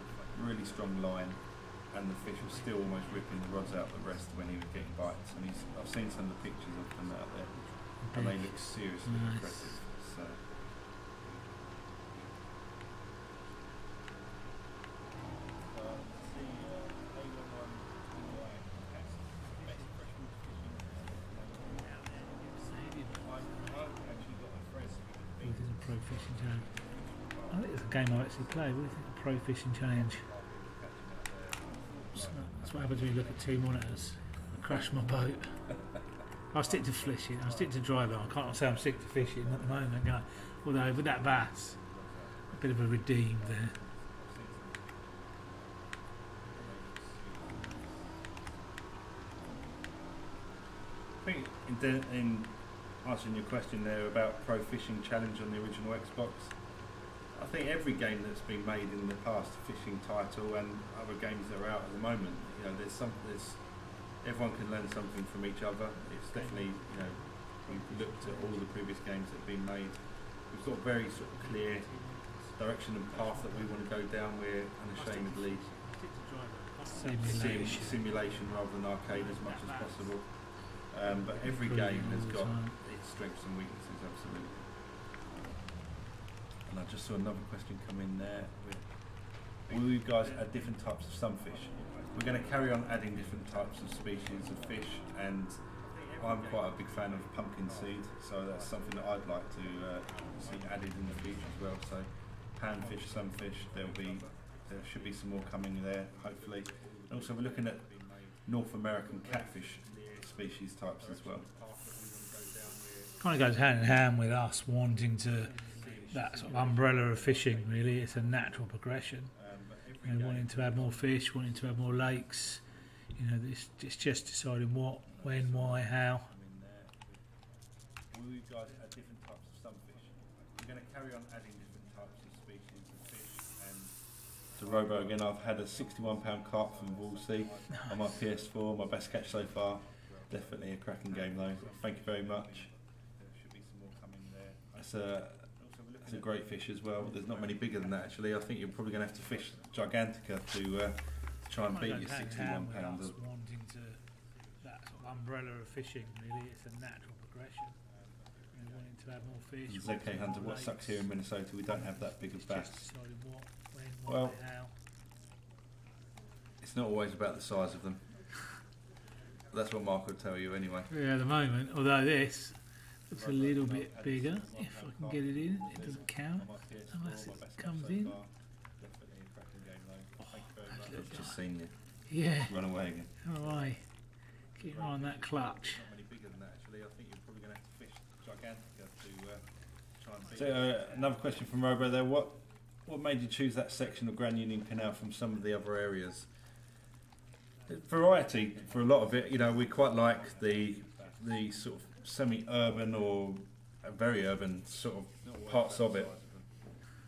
really strong line, and the fish was still almost ripping the rods out the rest when he was getting bites. And I've seen some of the pictures of them out there. and they look seriously impressive. So.
Pro Fishing Challenge. I think it's a game I've actually played. What do you think of Pro Fishing Challenge? So that's what happens when you look at two monitors. I crash my boat. I stick to fishing. I stick to driving. I can't say I'm sick to fishing at the moment. You know. Although with that bass, a bit of a redeem there.
I think in answering your question there about Pro Fishing Challenge on the original Xbox, I think every game that's been made in the past, fishing title and other games that are out at the moment, you know, everyone can learn something from each other. It's definitely, you know, we've looked at all the previous games that have been made. We've got very sort of clear direction and path that we want to go down. We're unashamedly simulation rather than arcade as much as possible. But every game has got its strengths and weaknesses, absolutely. And I just saw another question come in there. Will you guys add different types of sunfish? We're going to carry on adding different types of species of fish, and I'm quite a big fan of pumpkin seed, so that's something that I'd like to see added in the future as well. So panfish, sunfish, there should be some more coming there, hopefully. And also we're looking at North American catfish species types as well.
Kind of goes hand in hand with us wanting to that sort of umbrella of fishing. Really, it's a natural progression. You know, wanting to have more fish, wanting to have more lakes. You know, it's just deciding what, when, why, how.
Will you guys add different types of sunfish? We're going to carry on adding different types of species of fish. And to Robo again, I've had a £61 carp from Woolsey on my PS4, my best catch so far. Definitely a cracking game though. Thank you very much. There should be some more coming there. It's a great fish as well. There's not many bigger than that actually. I think you're probably going to have to fish Gigantica to try and beat your £61.
Wanting to that sort of umbrella of fishing. Really, it's a natural progression. You know, wanting to have more fish.
ZK Hunter, what sucks here in Minnesota? We don't have that big of bass.
What, when, why,
well,
how.
It's not always about the size of them. That's what Mark would tell you anyway.
Yeah, at the moment, although this looks a little bit bigger. If I can get it in, it doesn't count unless it comes in.
Oh, I've just seen you.
Yeah.
Run away again.
Run away. Keep on that clutch.
Not many bigger than that actually. I think you're probably going to have to fish Gigantica to try and beat. So another question from Robo there. What made you choose that section of Grand Union Canal from some of the other areas? Variety for a lot of it. You know, we quite like the sort of semi-urban or very urban sort of parts of it.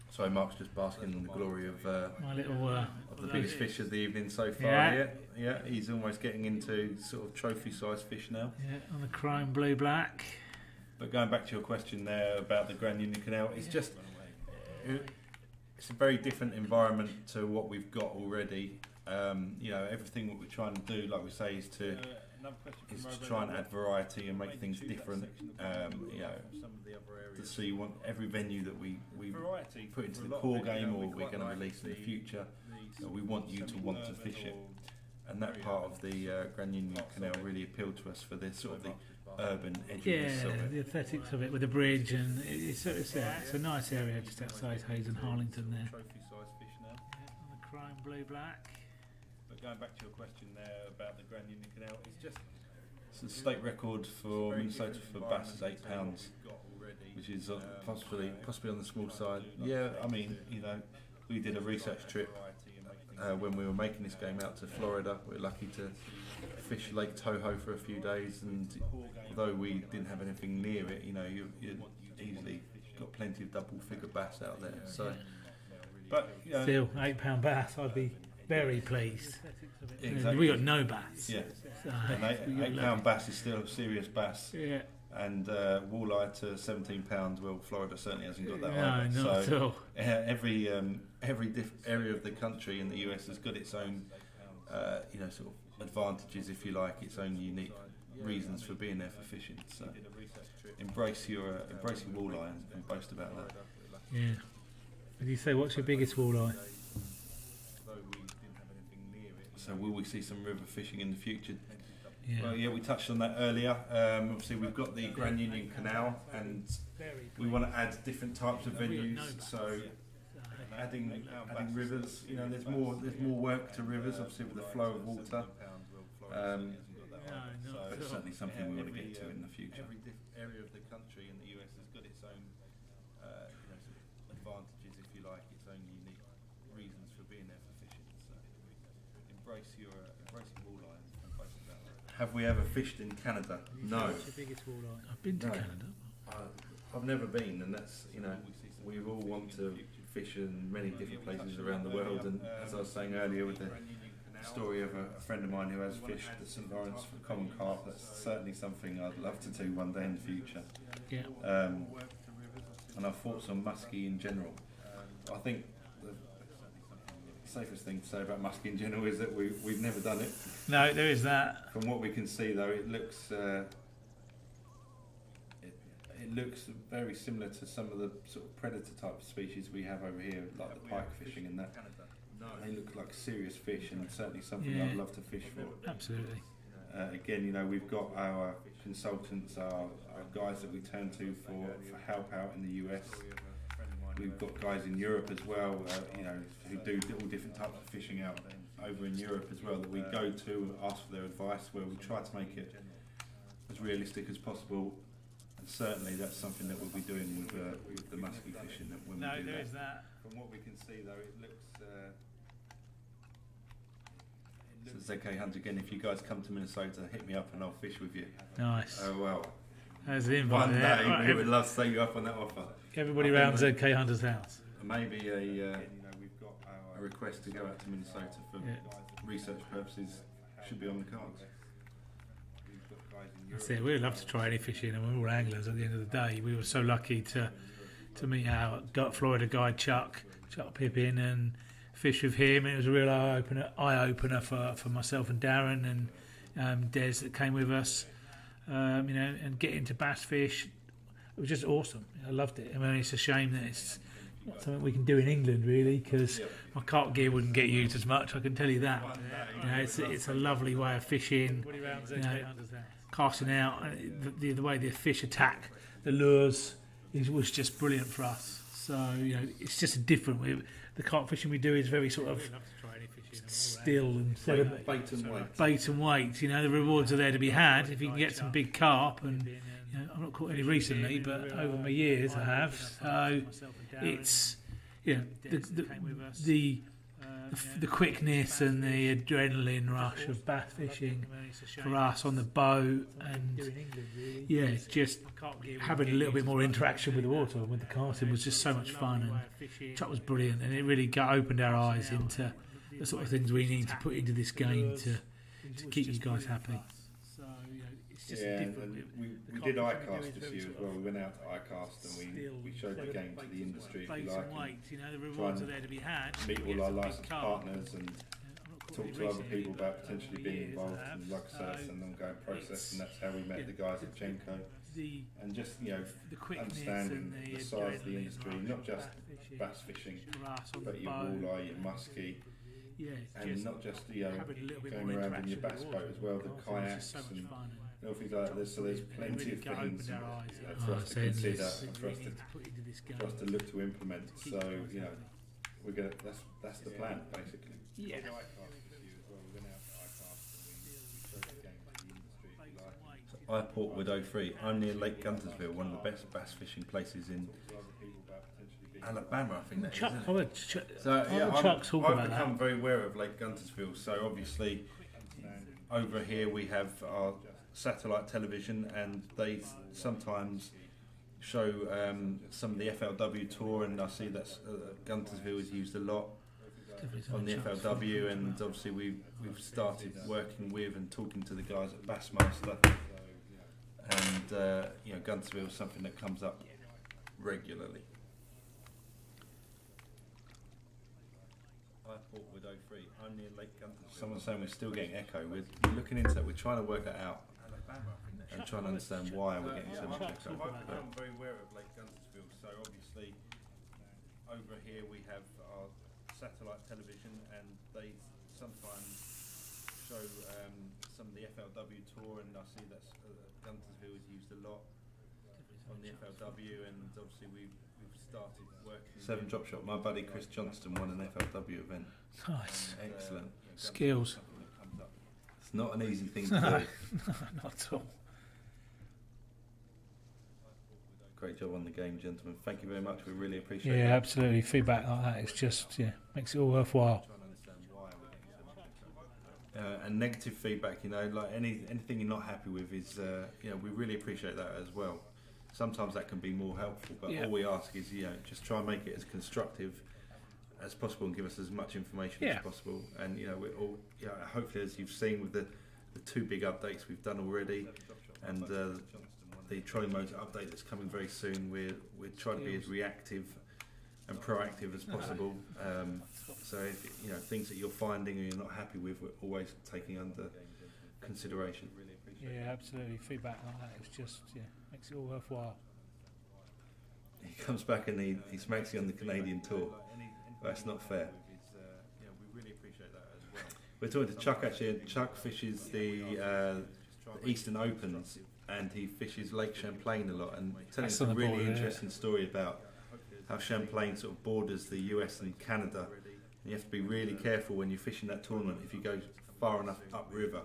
Sorry, Mark's just basking in the glory of
my little
of the biggest fish of the evening so far. Yeah, he's almost getting into sort of trophy-sized fish now.
Yeah, on the Chrome Blue Black.
But going back to your question there about the Grand Union Canal, it's just it's a very different environment to what we've got already. You know, everything what we're trying to do, like we say, is to try and add variety and make things different. You know, so you want every venue that we put into the core game or we're going to release in the future, we want you to want to fish it. And that part of the Grand Union Canal really appealed to us for this sort of the urban edginess of it.
The aesthetics of it with the bridge, and it's a nice area just outside Hayes and Harlington there. On the Chrome Blue Black.
But going back to your question there about the Grand Union Canal, it's a state record for Minnesota for bass is £8, which is possibly on the small side. Yeah, I mean, you know, we did a research trip when we were making this game out to Florida. We were lucky to fish Lake Toho for a few days, and although we didn't have anything near it, you know, you easily got plenty of double figure bass out there. So, but you know,
still £8 bass, I'd be very pleased.
Exactly.
We got no bass.
Yeah,
so
and £8 bass is still a serious bass.
Yeah.
And walleye to £17. Well, Florida certainly hasn't got that
either. No, not at all.
Every area of the country in the US has got its own, you know, sort of advantages, if you like, its own unique reasons for being there for fishing. So, embrace your walleye and boast about that.
Yeah. Did you say what's your biggest walleye?
So will we see some river fishing in the future?
Yeah.
Well, yeah, we touched on that earlier. Obviously, we've got the Grand Union Canal, and we want to add different types of venues. So, adding rivers. You know, there's more work to rivers. Obviously, with the flow of water. But it's certainly something we want to get to in the future. Every area of the country in the US has got its own advantages, if you like, its own unique reasons for being there for fishing. So, embrace your walleye and boast about that. Have we ever fished in Canada? No.
What's your biggest walleye? I've been to Canada.
I've never been, and that's, you know, we all want to fish in many different places around the world. And as I was saying earlier, with the story of a friend of mine who has fished the St Lawrence for common carp, that's certainly something I'd love to do one day in the future.
Yeah.
And our thoughts on muskie in general. I think the safest thing to say about muskie in general is that we've never done it.
No, there is that.
From what we can see, though, it looks it looks very similar to some of the sort of predator type species we have over here, like the pike fishing and that. They look like serious fish, and certainly something I'd love to fish for.
Absolutely.
Again, you know, we've got our consultants, our guys that we turn to for help out in the US. We've got guys in Europe as well, you know, who do all different types of fishing out over in Europe as well, that we go to and ask for their advice, where we try to make it as realistic as possible. And certainly that's something that we'll be doing with the muskie fishing. That when we do
there is that.
From what we can see, though, it looks. So ZK Hunt again. If you guys come to Minnesota, hit me up and I'll fish with you.
Nice.
Oh well.
There's an invite.
One day we would love to take you up on that offer.
Everybody around ZK Hunter's house.
Maybe a request to go out to Minnesota for research purposes should be on the cards.
That's it. We'd love to try any fishing, and we're all anglers at the end of the day. We were so lucky to meet our Florida guide Chuck Pippin, and fish with him. It was a real eye opener for myself and Darren and Des that came with us. You know, and getting to bass fish, it was just awesome. I loved it. I mean, it's a shame that it's not something we can do in England, really, because my carp gear wouldn't get used as much. I can tell you that. You know, it's a lovely way of fishing. You know, casting out, the way the fish attack the lures was just brilliant for us. So, you know, it's just a different. The carp fishing we do is very sort of still and bait and wait. You know, the rewards are there to be had if you can get some big carp. And you know, I've not caught any recently, but over my years I have. So it's, you know, the quickness and the adrenaline rush of bass fishing for us on the boat, and just having a little bit more interaction with the water and with the casting was just so much fun, and Chuck was brilliant, and it really opened our eyes into the sort of things we need to put into this game to keep you guys happy.
And we did iCast this year as well. We went out to iCast and we showed the game to the industry, if you like, and meet all our licensed partners and talk to other people about potentially being involved in, like I said, an ongoing process, and that's how we met the guys at Genco. And just, you know, understanding the size of the industry, not just bass fishing, but your walleye, your muskie, and not just, you know, going around in your bass boat as well, the kayaks and all things like that. So there's plenty of things for us to consider and for us to look to implement. So, you know, we're gonna. That's the plan, basically.
Yeah.
I Portwood 03. I'm near Lake Guntersville, one of the best bass fishing places in Alabama, I think that is. I've become very aware of Lake Guntersville. So obviously, over here we have our satellite television, and they sometimes show some of the FLW tour, and I see that Guntersville is used a lot on the FLW, and obviously we've started working with and talking to the guys at Bassmaster, and you know, Guntersville is something that comes up regularly. I Portwood 03. I'm near Lake Guntersville. Someone's saying we're still getting echo. We're looking into it. We're trying to work that out. and trying to understand why we're getting so much echo. I'm very aware of Lake Guntersville, so obviously over here we have our satellite television, and they sometimes show some of the FLW tour, and I see that Guntersville is used a lot on the FLW, and obviously we've started working. 7 Drop Shot. My buddy Chris Johnston won an FLW event.
Nice.
Excellent.
Skills.
It's not an easy thing to do.
No, not at all.
Great job on the game, gentlemen. Thank you very much. We really appreciate it.
Yeah, absolutely. Feedback like that, it's just, makes it all worthwhile.
And negative feedback, like anything you're not happy with is, we really appreciate that as well. Sometimes that can be more helpful, but all we ask is, just try and make it as constructive as possible and give us as much information as possible. And we're all, hopefully, as you've seen with the 2 big updates we've done already, and the Trolley Motor update that's coming very soon, we're trying to be as reactive and proactive as possible. So if things that you're finding and you're not happy with, we're always taking under consideration.
Yeah, absolutely. Feedback like that, it's just, makes it all worthwhile.
He comes back and he smacks you on the Canadian tour. That's not fair. We really appreciate that as well. We're talking to Chuck actually, and Chuck fishes the Eastern Opens, and he fishes Lake Champlain a lot, and telling us a really interesting story about how Champlain sort of borders the US and Canada, and you have to be really careful when you're fishing that tournament if you go far enough upriver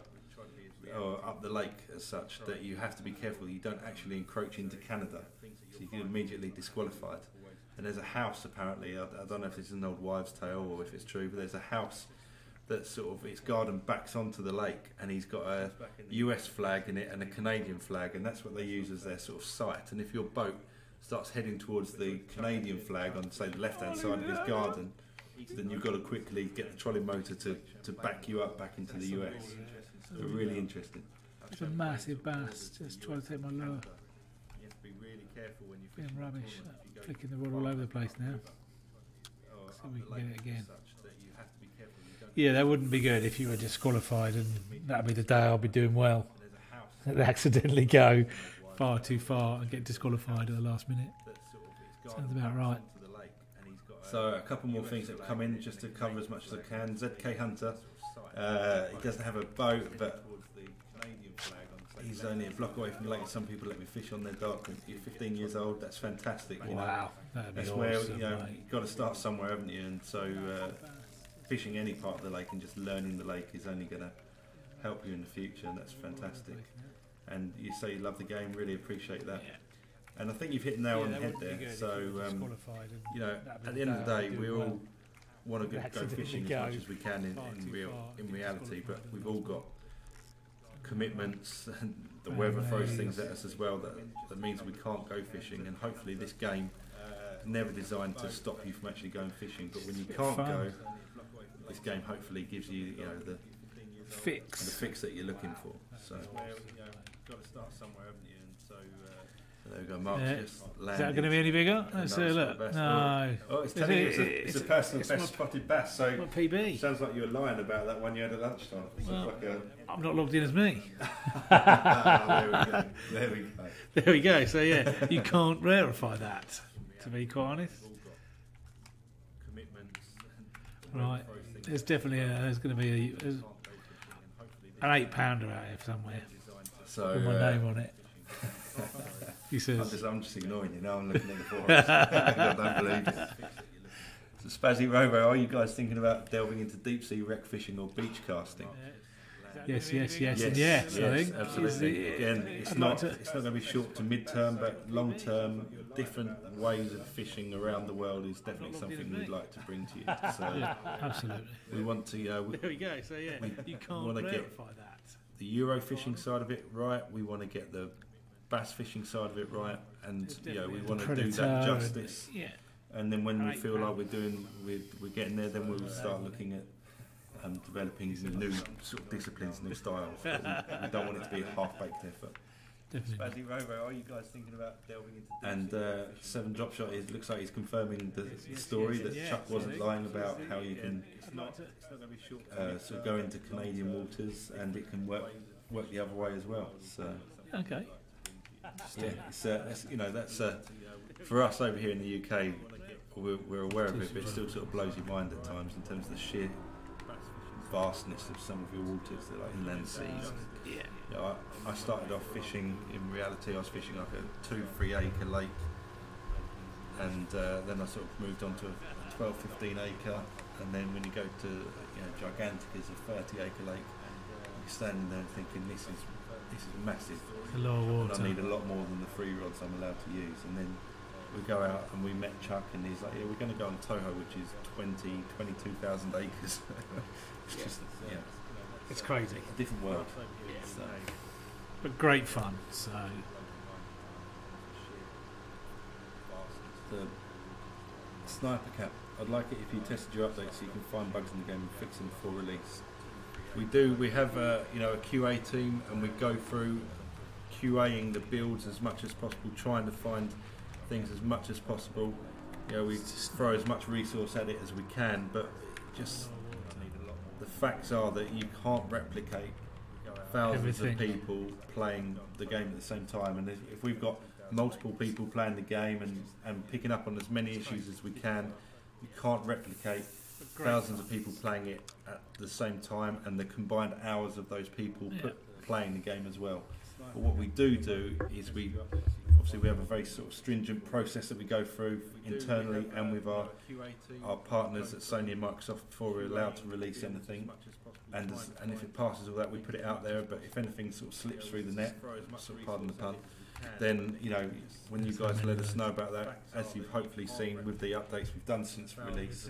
or up the lake as such, that you have to be careful you don't actually encroach into Canada, so you get immediately disqualified. And there's a house apparently, I don't know if this is an old wives' tale or if it's true, but there's a house that sort of, its garden backs onto the lake, and he's got a US flag in it and a Canadian flag, and that's what they use as their sort of site. And if your boat starts heading towards the Canadian flag on, say, the left-hand side of his garden, then you've got to quickly get the trolley motor to back you up back into the US. So really interesting.
It's a massive bass, just trying to take my lure.
You have to be really careful when you're
being rubbish, flicking the rod all over the place now. So we can get it again. Yeah, that wouldn't be good if you were disqualified, and that'd be the day I'll be doing well. They accidentally go far too far and get disqualified at the last minute. Sounds about right.
So a couple more things that have come in just to cover as much as I can. ZK Hunter, he doesn't have a boat, but he's only a block away from the lake. Some people let me fish on their dock. You're 15 years old, that's fantastic.
Wow, that'd be
that's
awesome,
where you've got to start somewhere, haven't you? And so fishing any part of the lake and just learning the lake is only going to help you in the future, and that's fantastic. And you say you love the game, really appreciate that. And I think you've hit the nail on the head there. So at the end of the day, we all want to go fishing as much as we can in reality, but we've all got commitments, and the weather throws things at us as well that means we can't go fishing. And hopefully this game is never designed to stop you from actually going fishing, but when you can't go, this game hopefully gives you the fix that you're looking for. So got to start somewhere, haven't you? And so there we go. Mark's just landed.
Is that going to be any bigger? Let's see a look. No.
Oh, it's telling you it's a personal best spotted bass. So
what PB?
Sounds like you were lying about that one you had at lunchtime.
Well, I'm not logged in as me.
There we go.
There we go. So yeah, you can't verify that, to be quite honest. Right. There's definitely there's going to be an 8-pounder out here somewhere.
So
with my name on it. He says,
I'm just ignoring you now. I'm looking at the forums. I don't believe it. So Spazzy Robo, are you guys thinking about delving into deep sea wreck fishing or beach casting?
Yes, I think
absolutely. Again, it's not going to be short to mid-term, but long-term, different ways of fishing around the world is definitely something we'd like to bring to you. So
yeah, absolutely.
We want to.
There we go. So yeah, you can't verify that.
The Euro fishing side of it right. We want to get the bass fishing side of it right, and we want to do that justice. And then when we feel like we're getting there, then we'll start looking at developing new sort of disciplines, new styles. But we don't want it to be a half-baked effort. Spazzy Robo, are you guys thinking about delving into? And 7 Drop Shot looks like he's confirming the story that Chuck wasn't lying about how you can sort of go into Canadian waters and it can work work the other way as well. So
okay.
yeah, that's for us over here in the UK. We're aware of it, but it still sort of blows your mind at times in terms of the sheer vastness of some of your waters. They're like inland seas.
Yeah.
You know, I started off fishing. In reality, I was fishing like a 2-3 acre lake, and then I sort of moved on to a 12-15 acre, and then when you go to Gigantica's a 30 acre lake, you're standing there thinking this is massive.
A lot of water.
And I need a lot more than the 3 rods I'm allowed to use. And then we go out and we met Chuck, and he's like, yeah, we're going to go on Toho, which is 22,000 acres. It's just,
it's crazy.
A different world. So.
But great fun. So
the Sniper Cap, I'd like it if you tested your updates so you can find bugs in the game and fix them before release. We have a QA team, and we go through QAing the builds as much as possible, trying to find things as much as possible. We throw as much resource at it as we can, but just the facts are that you can't replicate thousands of people playing the game at the same time. And if we've got multiple people playing the game and picking up on as many issues as we can, you can't replicate thousands of people playing it at the same time and the combined hours of those people playing the game as well. But what we do is we have a very sort of stringent process that we go through internally and with our partners at Sony and Microsoft before we're allowed to release anything. And if it passes all that, we put it out there. But if anything sort of slips through the net, sort of pardon the pun, then when you guys let us know about that, as you've hopefully seen with the updates we've done since release,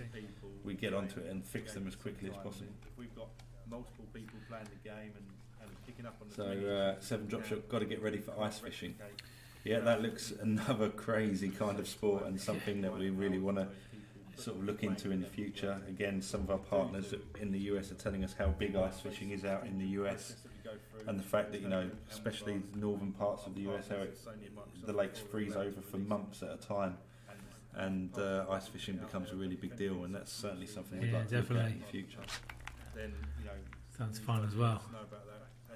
we get onto it and fix them as quickly as possible. We've got multiple people playing the game and picking up on the so 7 Drop Shot, got to get ready for ice fishing. Yeah, that looks another crazy kind of sport and something that we really want to sort of look into in the future. Again, some of our partners in the US are telling us how big ice fishing is out in the US, and the fact that especially the northern parts of the US, how the lakes freeze over for months at a time, and ice fishing becomes a really big deal, and that's certainly something we'd like to look at in the future. Then
sounds fun as well.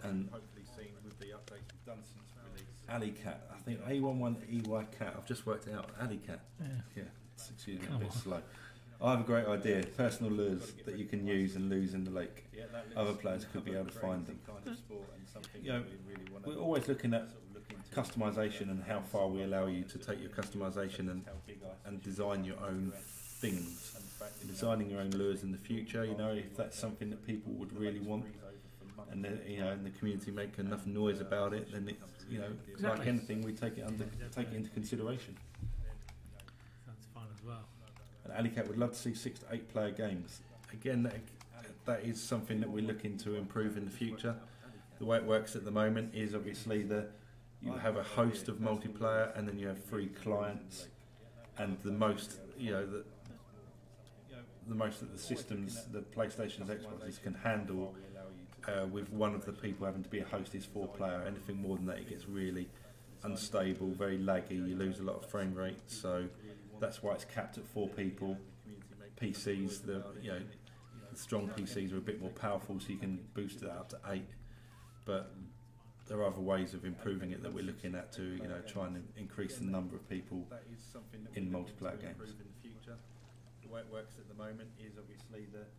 And hopefully seen with the updates we've done since release. Alley Cat, I think A11EY Cat. I've just worked it out. Alley Cat. Yeah. Excuse me, a bit slow. I have a great idea. Personal lures that you can use and lose in the lake. Other players could be able to find them. We're always looking at customization and how far we allow you to take your customization and design your own things. Designing your own lures in the future, if that's something that people would really want, and and the community make enough noise about it, then like anything, we take it into consideration.
Sounds fun as well.
And Alley Cat would love to see 6 to 8 player games. Again, that is something that we're looking to improve in the future. The way it works at the moment is obviously you have a host of multiplayer, and then you have 3 clients, and the most that the systems, the PlayStation's, Xboxes can handle with one of the people having to be a host is 4 player. Anything more than that, it gets really unstable, very laggy, you lose a lot of frame rate, so that's why it's capped at 4 people. PCs, the strong PCs are a bit more powerful, so you can boost it up to 8, but there are other ways of improving it that we're looking at to try and increase the number of people in multiplayer games. The way it works at the moment is obviously that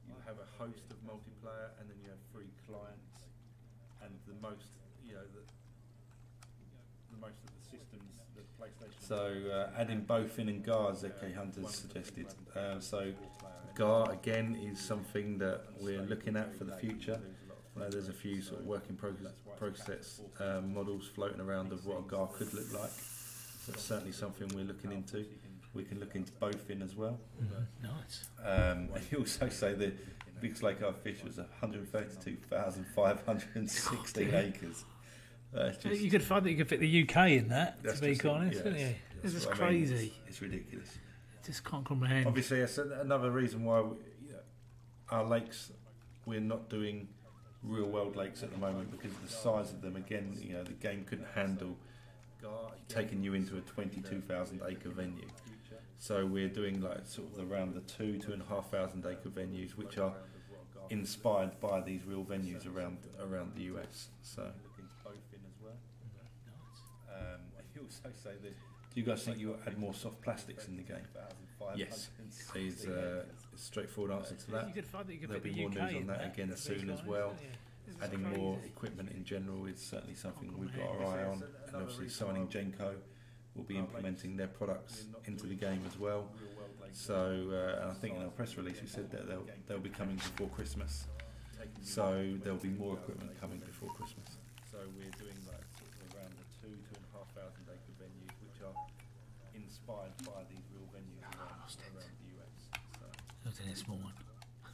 you have a host of multiplayer, and then you have 3 clients, and the most of the systems, the PlayStation. So adding both in and GAR, ZK Hunters suggested. So GAR again is something that we're looking at for the future. There's a few sort of work in process models floating around of what a GAR could look like. So it's certainly something we're looking into. We can look into both in as well.
Nice.
You also say the biggest lake I fished was 132,516 acres.
You could find that you could fit the UK in that, to be honest, couldn't you? This is crazy.
It's ridiculous.
I just can't comprehend.
Obviously, that's another reason why our lakes, we're not doing real world lakes at the moment, because of the size of them. Again, the game couldn't handle taking you into a 22,000 acre venue. So we're doing like sort of around the 2,500 acre venues, which are inspired by these real venues around the US. So. You also say that. Do you guys think you'll add more soft plastics in the game? Yes. Is a straightforward answer to that. There'll be more news on that again soon as well. Adding more equipment in general is certainly something we've got our eye on, and obviously signing Genco will be implementing their products into the game as well. So and I think in our press release we said that they'll be coming before Christmas. So there'll be more equipment coming before Christmas. So we're doing like around the 2,500 acre venues, which are inspired by these real venues around the US.
That's a small one.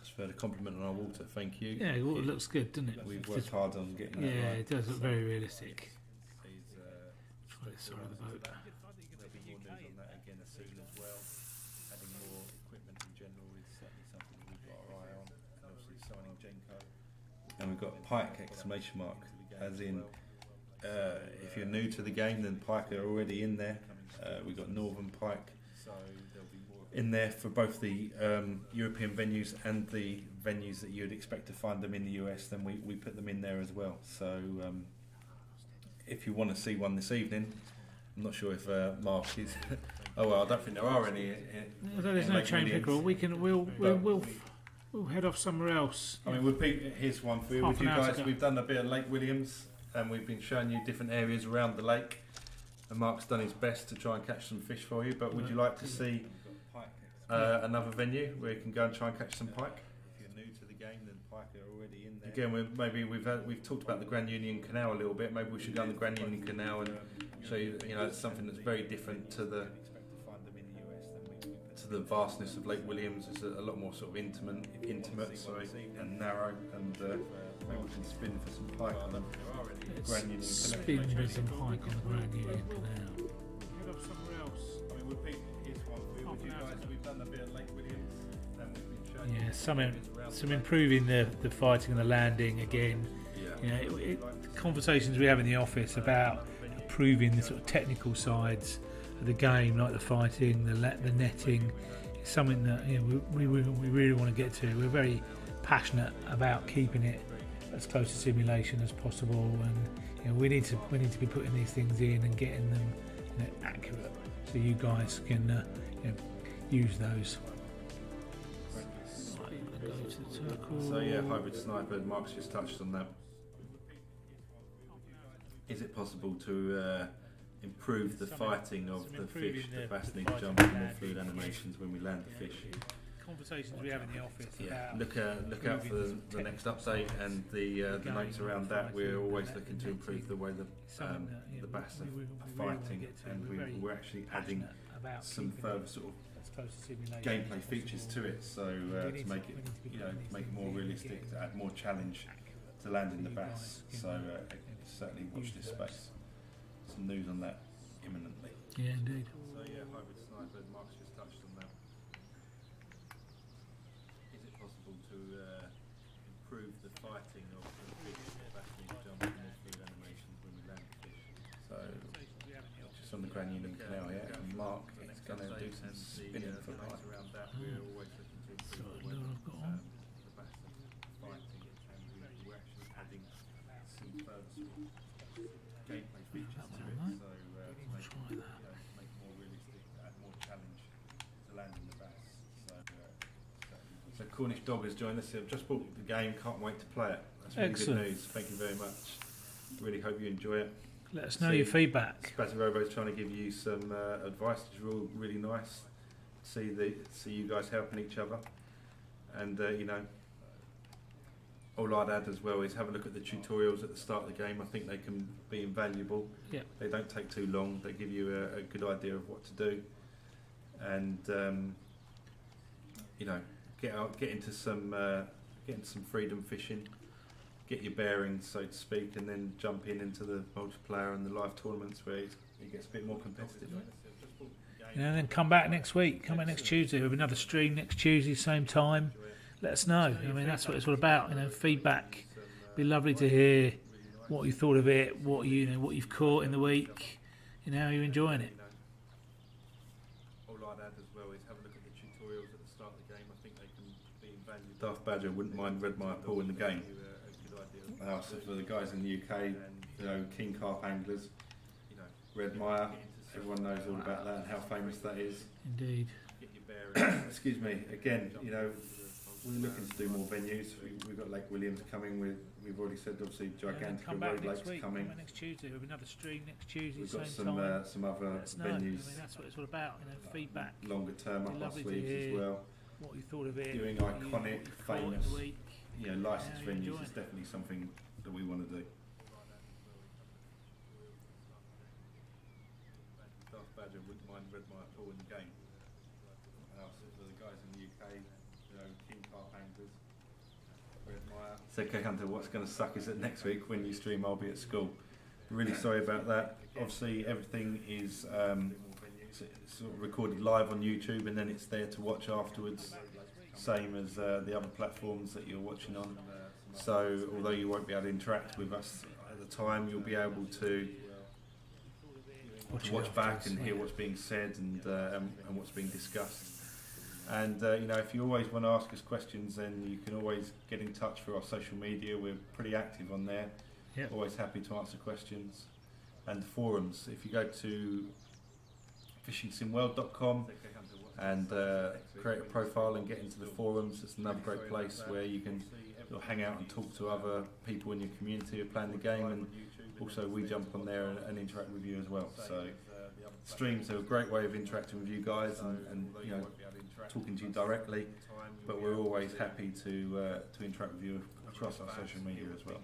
Just for the compliment on our water, thank you.
Yeah, the water looks good, doesn't it?
We've worked hard on getting that right.
Yeah, it does look very realistic.
Sorry, the boat. There'll be more news on that again soon as well. Adding more equipment in general is certainly something that we've got our eye on, and obviously signing Genco. And we've got Pike exclamation mark, as in if you're new to the game, then Pike are already in there. We've got Northern Pike in there for both the European venues and the venues that you'd expect to find them in the US. Then we put them in there as well. So if you want to see one this evening, I'm not sure if Mark is. Oh well, I don't think there are any.
There's no chain pickerel. We'll head off somewhere else.
I mean, here's one for you. With you guys, we've done a bit of Lake Williams, and we've been showing you different areas around the lake. And Mark's done his best to try and catch some fish for you. But would you like to see another venue where you can go and try and catch some pike? If you're new to the game, then pike are already in there. Again, we've talked about the Grand Union Canal a little bit. Maybe we should go on the Grand Union Canal and show you. You know, it's something that's very different to the vastness of Lake Williams. It's a lot more sort of intimate, and narrow, and maybe we can spin for some pike on the Grand Union Canal.
Spin for some pike on the Grand Union Canal.
Head off somewhere else. I mean, here's one for you. With you guys, we've done a bit of Lake Williams, and we've been showing
some improving the fighting and the landing again. Yeah. You know, conversations we have in the office about improving the sort of technical sides of the game, like the fighting, the netting, is something that we really want to get to. We're very passionate about keeping it as close to simulation as possible, and we need to be putting these things in and getting them accurate, so you guys can use those. Right, go to the circle.
So yeah, hybrid sniper. Mark's just touched on that. Is it possible to improve the fighting of the fish? The bass need to jump in more fluid animations when we land the fish.
Conversations we have in the office.
Yeah, look out for the next update and the notes around that. We're always looking to improve the way the bass are fighting, and we're actually adding some further sort of gameplay features to it. So to make it more realistic, to add more challenge to landing the bass. So certainly watch this space. Some news on that imminently.
Yeah, indeed.
So yeah, hybrid sniper. Mark's just touched on that. Is it possible to improve the fighting of the fish? Bass need to jump in more fluid animations when we land the fish. So just on the Grand Union Canal, yeah. And Mark is going to do some spinning for pike. Around that, we're always looking to improve the bass fighting, and we're actually adding some further sort of gameplay features to it, so to make it more realistic, add more challenge to landing the bass. So Cornish Dog has joined us. I've just bought the game, can't wait to play it. That's really good news. Thank you very much. Really hope you enjoy it.
Let us know your feedback.
Spazzy Robo's trying to give you some advice. It's really nice to see you guys helping each other, and all I'd add as well is have a look at the tutorials at the start of the game. I think they can be invaluable.
Yeah.
They don't take too long. They give you a good idea of what to do, and get into some freedom fishing, get your bearings, so to speak, and then jump into the multiplayer and the live tournaments where it gets a bit more competitive.
And then come back next week. Come back next Tuesday. We'll have another stream next Tuesday, same time. Let us know. I mean, that's what it's all about. Feedback. It'd be lovely to hear what you thought of it, what you've caught in the week, how you're enjoying it. All I'd add as well is have a look at the tutorials at the start of the game. I think they can be invaluable.
Darth Badger wouldn't mind Redmire Pool in the game. So for the guys in the UK, you know, king carp anglers, Redmire, everyone knows all about that and how famous that is.
Indeed.
Excuse me. Again, you know, we're looking to do more venues. We've got Lake Williams coming. We've already said obviously Gigantica Road Lake's coming.
Come back next Tuesday. We'll have another stream next Tuesday.
We've got
same
some
time.
some other
Venues.
venues.
I mean, that's what it's all about. You know, feedback.
Longer term up our
Lovely to
sleeves as
hear
well.
What you thought of it.
Doing
what
iconic,
you thought in
famous,
the week.
you know, licensed
How you
venues
enjoying
is
it?
definitely something that we want to do. Darth Badger wouldn't mind Redmire Pool in the game. So for the guys in the UK, you know, king carp anglers, Redmire. So, okay, Hunter, what's going to suck is that next week when you stream, I'll be at school. Really sorry about that. Obviously, everything is sort of recorded live on YouTube, and then it's there to watch afterwards, same as the other platforms that you're watching on. So although you won't be able to interact with us at the time, you'll be able to watch back and hear what's being said and what's being discussed. And you know, if you always want to ask us questions, then you can always get in touch through our social media. We're pretty active on there.
Yep.
Always happy to answer questions. And the forums, if you go to fishingsimworld.com and create a profile and get into the forums, it's another great place where you can hang out and talk to other people in your community who are playing the game, and also we jump on there and interact with you as well. So streams are a great way of interacting with you guys and you know, talking to you directly, but we're always happy to interact with you across our social media as well.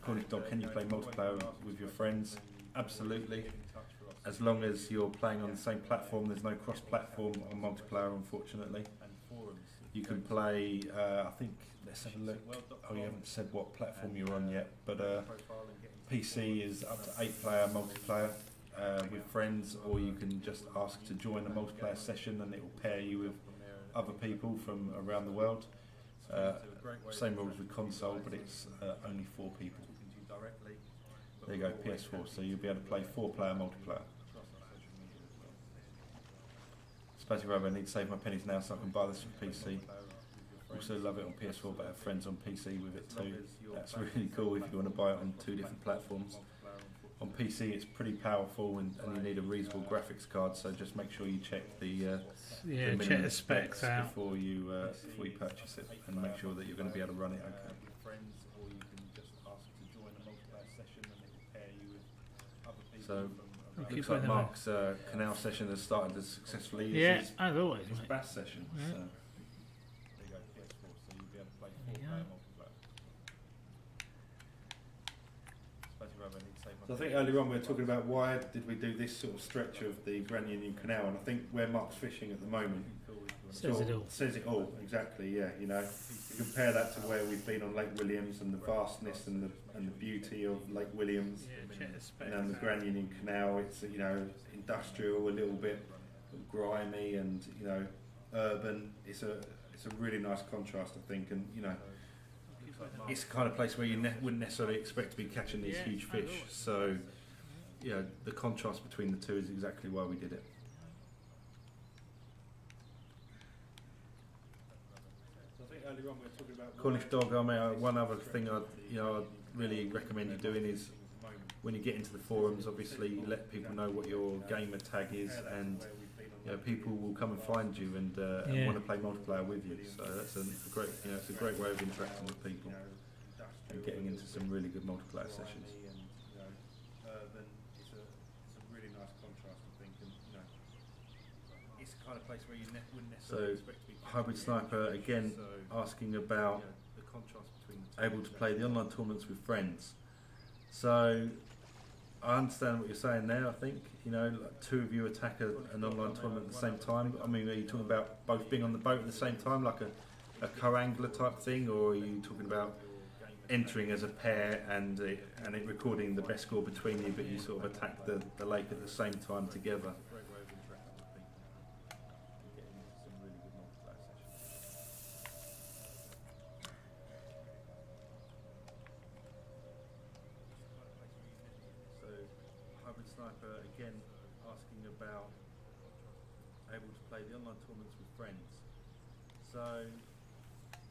Cornish Dog, can you play multiplayer with your friends? Absolutely. As long as you're playing on the same platform, there's no cross-platform on multiplayer, unfortunately. You can play, I think, let's have a look. Oh, you haven't said what platform you're on yet, but PC is up to 8-player multiplayer with friends, or you can just ask to join a multiplayer session and it will pair you with other people from around the world. Same rules with console, but it's only 4 people. There you go, PS4, so you'll be able to play 4-player multiplayer. Spazzy Rubber, I need to save my pennies now so I can buy this for PC. Also love it on PS4, but have friends on PC with it too. That's really cool if you want to buy it on 2 different platforms. On PC it's pretty powerful and you need a reasonable graphics card, so just make sure you check the
check the specs out
before you purchase it, and make sure that you're going to be able to run it okay. So looks like Mark's canal session has started as successfully as
as always,
his bass session.
Yeah.
So. There you go, PS4, so you'll be able to play 4-player multiplayer. So I think earlier on we were talking about why did we do this sort of stretch of the Grand Union Canal, and I think where Mark's fishing at the moment says it all, exactly. Yeah, you know, you compare that to where we've been on Lake Williams and the vastness and the beauty of Lake Williams, and the Grand Union Canal. It's, you know, industrial, a little bit grimy, and, you know, urban. It's a really nice contrast, I think, and, you know, it's the kind of place where you wouldn't necessarily expect to be catching these huge fish. So, you know, the contrast between the two is exactly why we did it. Earlier on we were talking about Cornish Dog. I mean, one other thing I'd really recommend you doing is when you get into the forums, obviously let people know what your gamer tag is, and you know, people will come and find you and want to play multiplayer with you. So that's a great, you know, it's a great way of interacting with people and getting into some really good multiplayer sessions. So Hybrid Sniper again asking about able to play the online tournaments with friends. So I understand what you're saying there. I think, you know, like 2 of you attack an online tournament at the same time. I mean, are you talking about both being on the boat at the same time, like a co-angler type thing, or are you talking about entering as a pair and it recording the best score between you, but you sort of attack the lake at the same time together? Sniper again asking about able to play the online tournaments with friends. So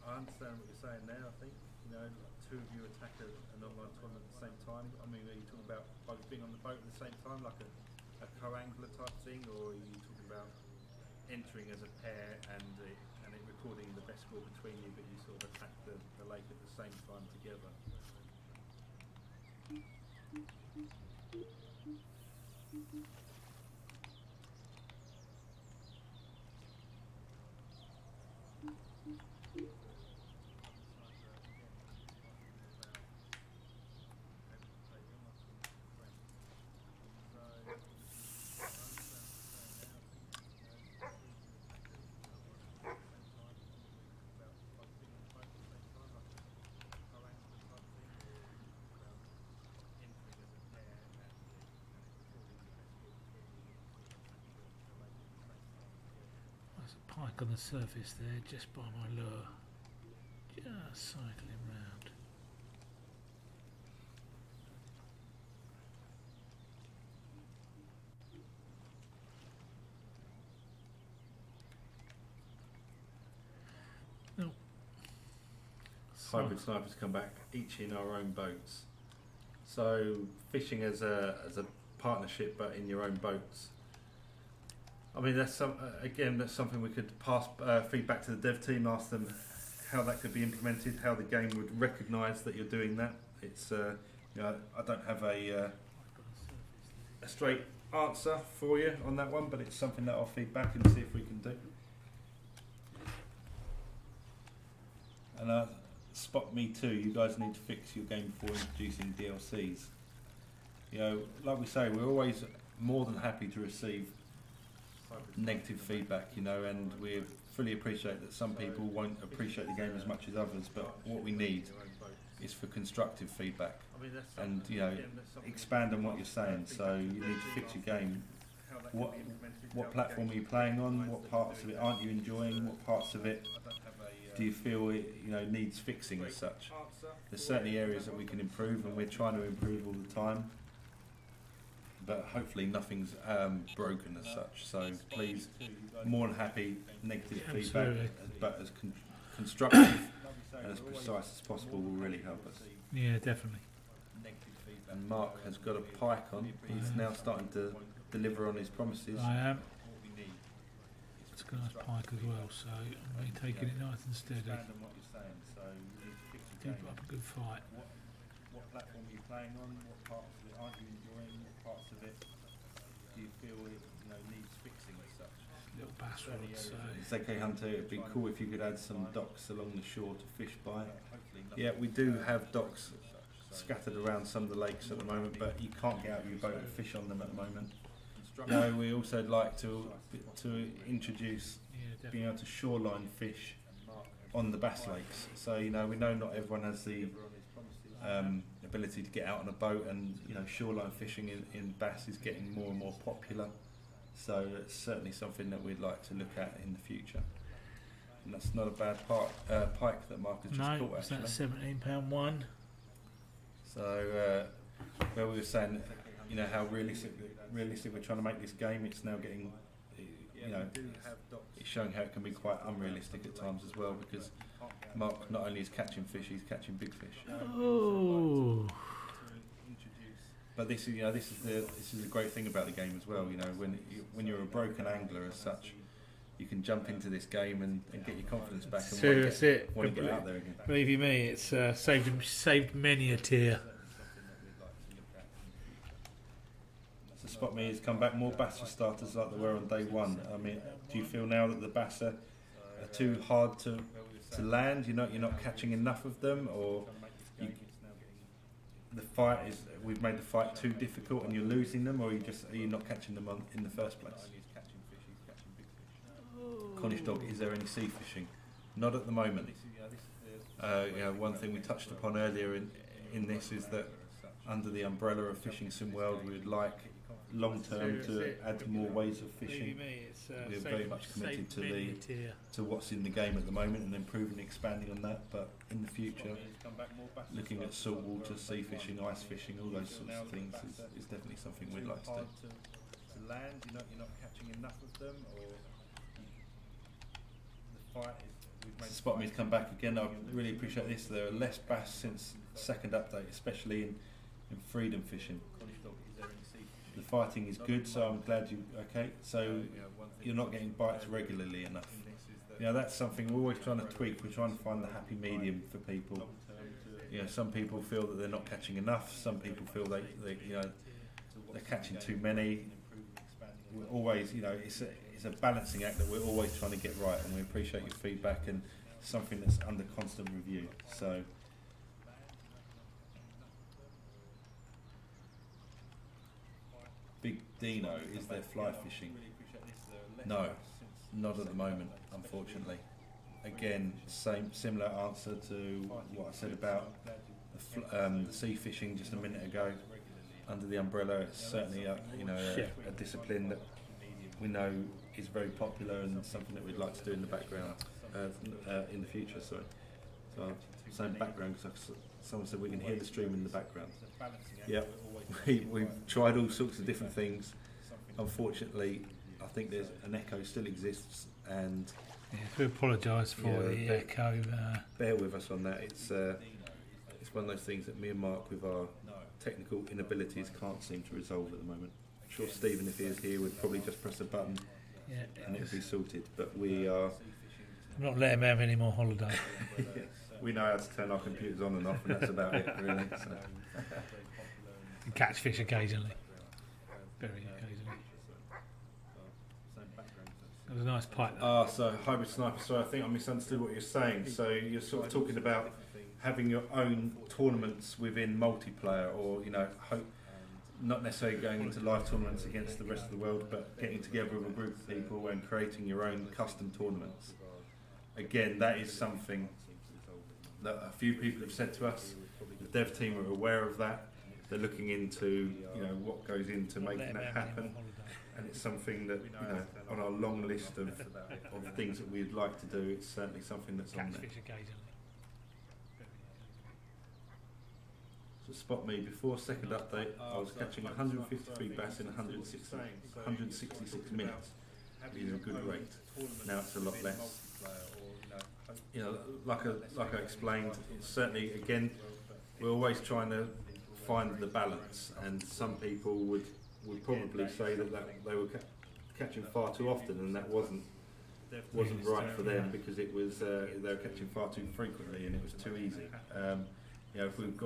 I understand what you're saying now. I think, you know, two of you attack an online tournament at the same time. I mean, are you talking about both being on the boat at the same time, like a co-angler type thing, or are you talking about entering as a pair and it recording the best score between you, but you sort of attack the lake at the same time together?
There's a pike on the surface there, just by my lure. Just cycling round. No.
Hybrid snipers come back, each in our own boats. So fishing as a partnership, but in your own boats. I mean, that's that's something we could pass feedback to the dev team, ask them how that could be implemented, how the game would recognise that you're doing that. It's you know, I don't have a straight answer for you on that one, but it's something that I'll feed back and see if we can do. And Spot Me Too, you guys need to fix your game before introducing DLCs. You know, like we say, we're always more than happy to receive negative feedback, you know, and we fully appreciate that some people won't appreciate the game as much as others, but what we need is for constructive feedback and, you know, expand on what you're saying. So you need to fix your game. What platform are you playing on? What parts of it aren't you enjoying? What parts of it do you feel it, you know, needs fixing as such? There's certainly areas that we can improve, and we're trying to improve all the time, but hopefully nothing's broken as such. So please, more than happy, negative feedback, but as constructive and as precise as possible will really help us.
Yeah, definitely.
And Mark has got a pike on. He's now starting to deliver on his promises.
I am. It's a nice pike as well, so I'm going to be taking it nice and steady. Keep up a good fight.
What platform are you playing on? What parts of it aren't you enjoying? What parts of it do you feel it, you know, needs fixing as such?
Little bass rod, so.
ZK Hunter, it'd be cool if you could add some docks along the shore to fish by. Yeah, we do have docks scattered around some of the lakes at the moment, but you can't get out of your boat and fish on them at the moment. No, we also like to introduce being able to shoreline fish on the bass lakes. So, you know, we know not everyone has the ability to get out on a boat, and, you know, shoreline fishing in bass is getting more and more popular. So it's certainly something that we'd like to look at in the future. And that's not a bad pike that Mark has just caught, actually.
That's £17 one.
So, where we were saying, you know, how realistic we're trying to make this game, it's now getting, you know, it's showing how it can be quite unrealistic at times as well, because Mark not only is catching fish, he's catching big fish.
Oh.
But this is, you know, this is the great thing about the game as well. You know, when you're a broken angler as such, you can jump into this game and get your confidence back and want to get out there again.
Believe you me, it's saved many a tear.
So Spot Me has come back more bass for starters like they were on day one. I mean, do you feel now that the bass are too hard to land? You're not catching enough of them, or the fight is, we've made the fight too difficult and you're losing them, or are you not catching them in the first place? Cornish dog, is there any sea fishing? Not at the moment. You know, one thing we touched upon earlier in this is that under the umbrella of Fishing Sim World, we would like long term to add more ways of fishing. We're very much committed to what's in the game at the moment and improving and expanding on that, but in the future, looking at saltwater, sea fishing, ice fishing, all those sorts of things is definitely something we'd like to do. To land, you're not catching enough of them, or Spot Me's come back again. I really appreciate this. There are less bass since second update, especially in freedom fishing. The fighting is good, so I'm glad you. Okay, so you're not getting bites regularly enough. You know, that's something we're always trying to tweak. We're trying to find the happy medium for people. You know, some people feel that they're not catching enough. Some people feel they you know, they're catching too many. We're always, you know, it's a balancing act that we're always trying to get right, and we appreciate your feedback, and something that's under constant review. So. Big Dino, is there fly fishing? No, not at the moment, unfortunately. Again, similar answer to what I said about the sea fishing just a minute ago. Under the umbrella, it's certainly a discipline that we know is very popular and something that we'd like to do in the background in the future. Sorry, so I'm saying background because someone said we can hear the stream in the background. Yep, we've tried all sorts of different things. Unfortunately, I think there's an echo still exists, and
we apologise for the echo.
Bear with us on that. It's one of those things that me and Mark, with our technical inabilities, can't seem to resolve at the moment. I'm sure Stephen, if he was here, would probably just press a button and it would be sorted. But we are
not letting him have any more holiday.
We know how to turn our computers on and off, and that's about it, really. So.
And catch fish occasionally. Very occasionally. That was a nice pipe.
So Hybrid Sniper, so I think I misunderstood what you're saying. So you're sort of talking about having your own tournaments within multiplayer, or, you know, not necessarily going into live tournaments against the rest of the world, but getting together with a group of people and creating your own custom tournaments. Again, that is something that a few people have said to us. The dev team are aware of that. They're looking into, you know, what goes into making that happen, and it's something that, you know, on our long list of things that we'd like to do. It's certainly something that's on there. So Spot Me, before second update, I was catching 153 bass in 166 minutes. It is a good rate. Now it's a lot less. You know, like I explained, it's certainly, again, we're always trying to find the balance, and some people would probably say that they were catching far too often, and that wasn't right for them, because it was they were catching far too frequently and it was too easy. You know, if we've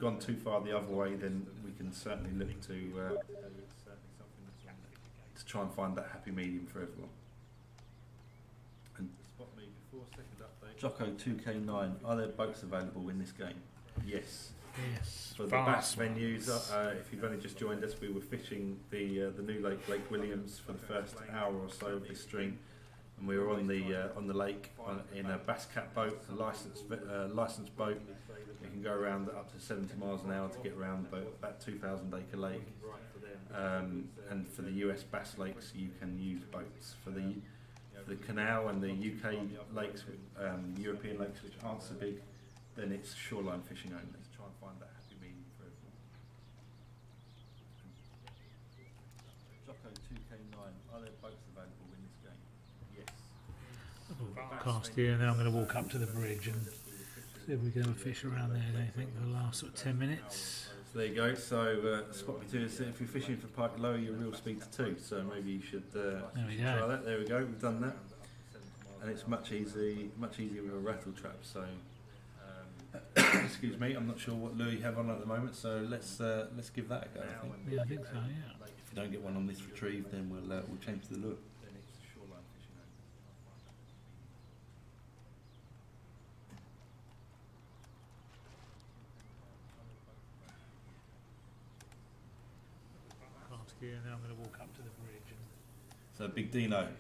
gone too far the other way, then we can certainly look to try and find that happy medium for everyone. And Jocko 2K9, are there boats available in this game? Yes.
Yes.
For the bass venues, if you've only just joined us, we were fishing the new Lake Williams for the first hour or so of this stream, and we were on the lake in a bass cat boat, a licensed boat. You can go around up to 70 miles an hour to get around about 2,000 acre lake. And for the US bass lakes, you can use boats. For the canal and the UK lakes, European lakes, which aren't so big, then it's shoreline fishing only. Let's try and find that happy medium for everyone. Jocko 2K9, are there boats available in this game? Yes.
Cast here, and then I'm going to walk up to the bridge and see if we can have a fish around there. I think for the last sort of 10 minutes.
So there you go. So Spot Me 2 is, if you're fishing for pike, lower your reel speed to 2. So maybe you should try that. There we go. We've done that, and it's much easier with a rattle trap. So excuse me, I'm not sure what lure you have on at the moment. So let's give that a go. I think.
Yeah, I think so. Yeah.
If you don't get one on this retrieve, then we'll change the lure.
Here, and then I'm going to walk up to the bridge. And
so Big Dino.
Around there,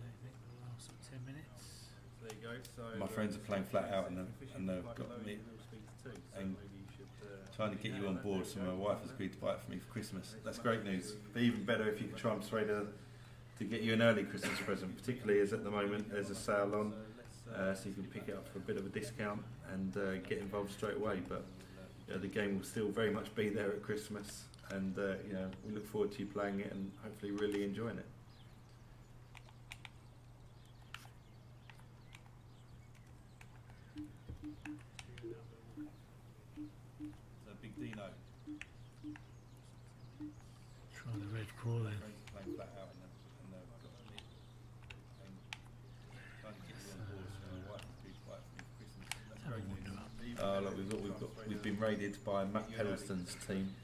I think for the last sort of 10 minutes.
There you go. So my friends are playing flat out, and they've got me and trying to get you on board. So my wife has agreed to buy it for me for Christmas. That's great news. But even better if you could try and persuade her to get you an early Christmas present, particularly as at the moment there's a sale on, so you can pick it up for a bit of a discount and get involved straight away. But the game will still very much be there at Christmas. And we look forward to you playing it and hopefully really enjoying it. So Big Dino.
Try the red crawl then.
Playing flat out and we've been raided by Matt Peddleston's team.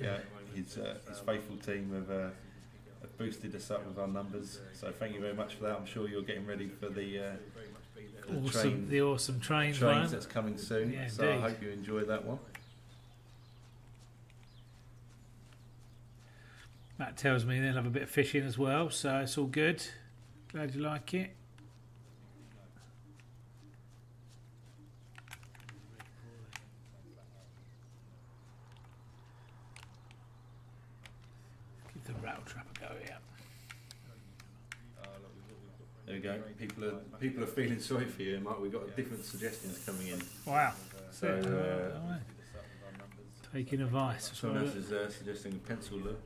Yeah, his faithful team have boosted us up with our numbers. So thank you very much for that. I'm sure you're getting ready for the
awesome trains
that's coming soon.
Yeah,
so I hope you enjoy that one.
Matt tells me they'll have a bit of fishing as well, so it's all good. Glad you like it. Give the rattle trap a go here.
There we go. People are feeling sorry for you, Mark. We've got different suggestions coming in.
Wow.
So
taking advice.
Someone else is suggesting a pencil look.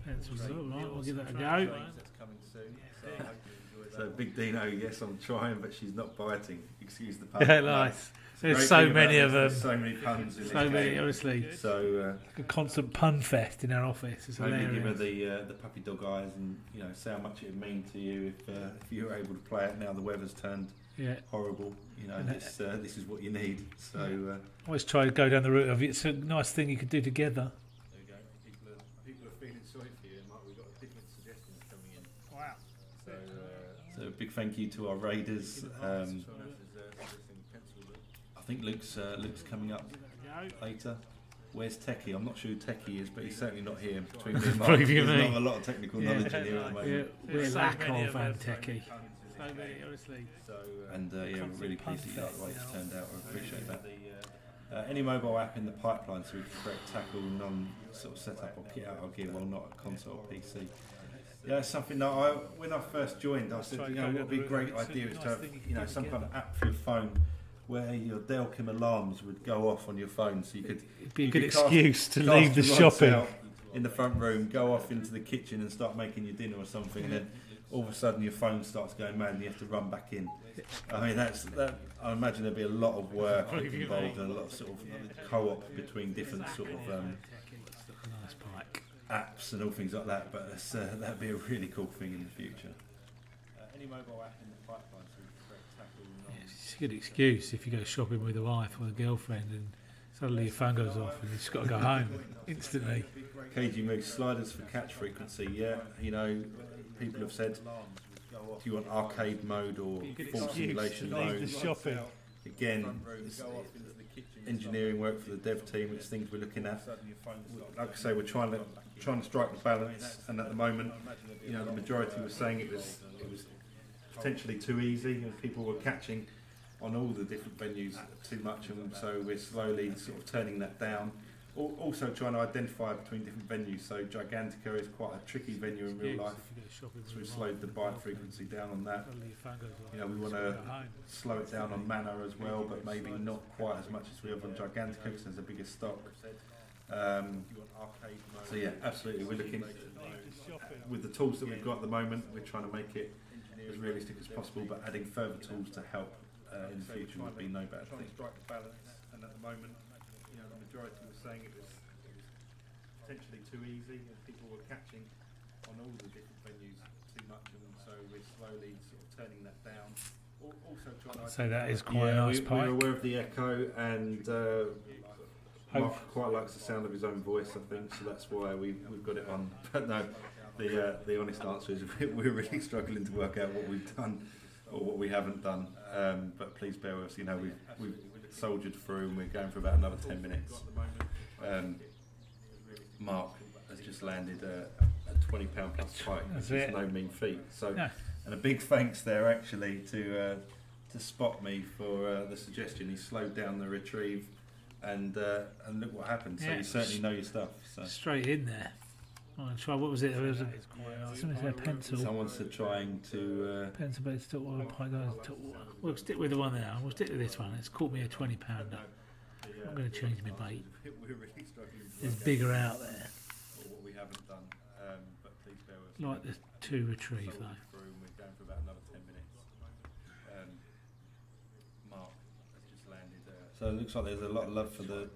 Pencil's all right. We'll give that a go.
So Big Dino, yes, I'm trying, but she's not biting. Excuse the pun.
Yeah, nice. There's so many of them.
There's so many puns in
So many, honestly.
So
like a constant pun fest in our office. It's
maybe
hilarious.
give her the puppy dog eyes, and say how much it would mean to you if you were able to play it. Now the weather's turned horrible. This is what you need. So
always try to go down the route of it's a nice thing you could do together.
There you go. People are feeling sorry for you, Mark. We've got different suggestions coming in.
Wow.
So a big thank you to our raiders. I think Luke's coming up later. Where's Techie? I'm not sure who Techie is, but he's certainly not here. Between me and Mark, there's not a lot of technical knowledge in here at the moment.
We're lack of Techie. So many, honestly.
And we really pleased that you like the way it's turned out. I appreciate that. Any mobile app in the pipeline so we can correct tackle non-sort of setup or kit out our gear while not a console or PC. Yeah, it's something that when I first joined, I said, what would be a great idea is to have, some kind of app for your phone where your Delkim alarms would go off on your phone, so you could.
It'd be a good excuse to leave the shopping
in the front room, go off into the kitchen and start making your dinner or something, and then all of a sudden your phone starts going mad and you have to run back in. I mean, that. I imagine there'd be a lot of work involved and a lot of sort of co-op between different sort of apps and all things like that. But that'd be a really cool thing in the future. Any mobile app in the pipeline to tackle.
It's a good excuse if you go shopping with a wife or a girlfriend and suddenly your phone goes off and you've just got to go home instantly.
KG Moose sliders for catch frequency. Yeah, people have said, do you want arcade mode or full simulation mode? Again, it's engineering work for the dev team. It's things we're looking at. Like I say, we're trying to strike the balance, and at the moment, the majority was saying it was potentially too easy, and people were catching on all the different venues too much, and so we're slowly sort of turning that down. Also trying to identify between different venues. So Gigantica is quite a tricky venue in real life, so we've slowed the bite frequency down on that. We want to slow it down on Mana as well, but maybe not quite as much as we have on Gigantica because there's a bigger stock. So yeah, absolutely, we're looking with the tools that we've got at the moment. We're trying to make it as realistic as possible, but adding further tools to help in the future would be no bad thing. Strike the balance, and at the moment, the majority was saying it was potentially too easy, and people were catching on all the different venues too much, and so we're slowly sort of turning that down. Also trying to.
So that is quite a nice pike.
We're aware of the echo, and Mark quite likes the sound of his own voice, I think, so that's why we've got it on. But no, the honest answer is we're really struggling to work out what we've done or what we haven't done. But please bear with us. We've soldiered through, and we're going for about another 10 minutes. Mark has just landed a £20 plus pike, which is no mean feat. So, and a big thanks there actually to Spot Me for the suggestion. He slowed down the retrieve, and look what happened. So you certainly know your stuff. So.
Straight in there. I'm going to try. What was it? Someone said a pencil.
Someone said trying to
pencil, but it's still pike goes to water. We'll stick with the one there. We'll stick with this one. It's caught me a £20. I'm going to change my bait. There's bigger out there.
What we haven't done, but please bear with us.
Like the two retrieve though.
We're going for about another 10 minutes. Mark has just landed So it looks like there's a lot of love for the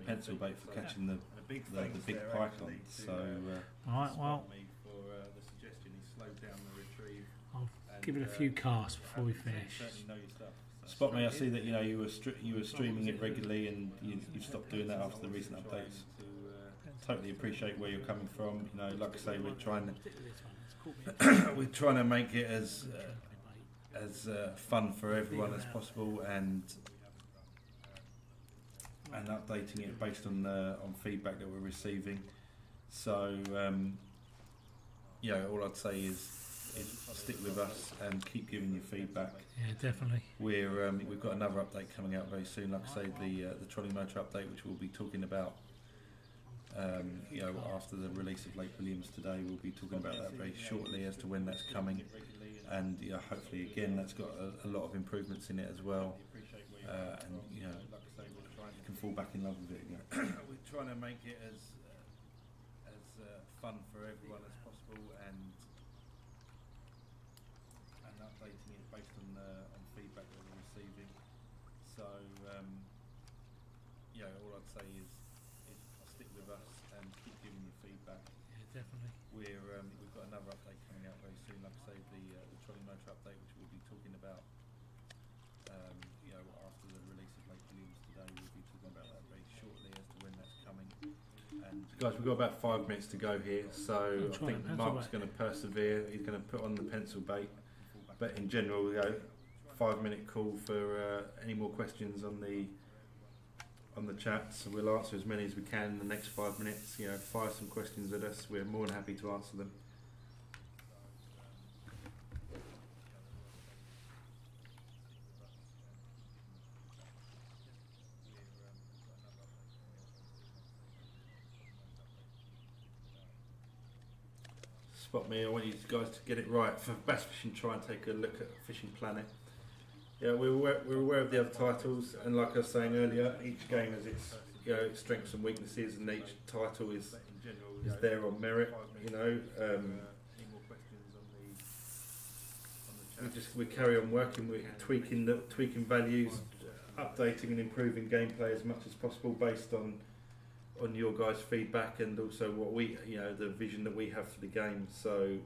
pencil bait for catching the big python. So
all right, well, I'll give it a few casts before we finish.
Spot Me, I see that you were streaming it regularly, and you've stopped doing that after the recent updates. Totally appreciate where you're coming from. Like I say, we're trying to make it as fun for everyone as possible, and updating it based on feedback that we're receiving. So all I'd say is stick with us and keep giving you feedback.
Yeah, definitely.
We've got another update coming out very soon. Like I say, the trolley motor update, which we'll be talking about. After the release of Lake Williams today, we'll be talking about that very shortly as to when that's coming, and hopefully again that's got a lot of improvements in it as well, and you can fall back in love with it. We're trying to make it as fun for everyone as possible, and updating it based on feedback that we're receiving. So all I'd say is stick with us and keep giving you feedback.
Yeah, definitely.
We've got another update coming out very soon. Like I say, the trolley motor update, which we'll be talking about. After the release of Lake Williams today, we'll be talking about that very shortly as to when that's coming. And guys, we've got about 5 minutes to go here, so I think Mark's going to persevere. He's going to put on the pencil bait, but in general, 5-minute call for any more questions on the chat, so we'll answer as many as we can in the next 5 minutes. Fire some questions at us. We're more than happy to answer them. Spot Me, I want you guys to get it right. For Bass Fishing, try and take a look at Fishing Planet. Yeah, we're aware of the other titles, and like I was saying earlier, each game has its strengths and weaknesses, and each title is there on merit. We carry on working, we're tweaking values, updating and improving gameplay as much as possible based on your guys' feedback, and also what the vision that we have for the game. So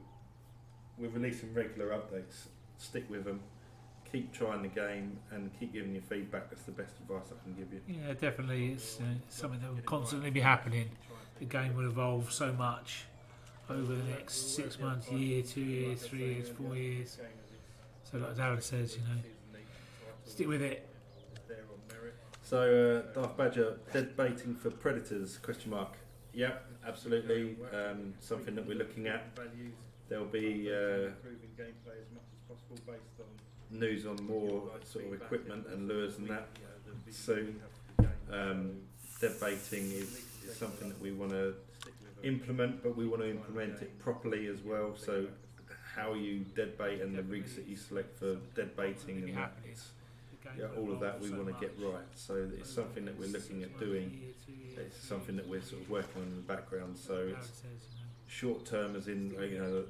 we're releasing regular updates. Stick with them. Keep trying the game and keep giving your feedback. That's the best advice I can give you.
Yeah, definitely. It's something that will constantly be happening. The game will evolve so much over the next 6 months, year, 2 years, 3 years, 4 years. So like Darren says, stick with it.
So Darth Badger, dead baiting for predators? ? Yeah, absolutely. Something that we're looking at. There'll be news on more sort of equipment and lures and that soon. Dead baiting is something that we want to implement, but we want to implement it properly as well. So how you dead bait and the rigs that you select for dead baiting and that, all of that we want to get right. So it's something that we're looking at doing. It's something that we're sort of working on in the background. So it's short term, as in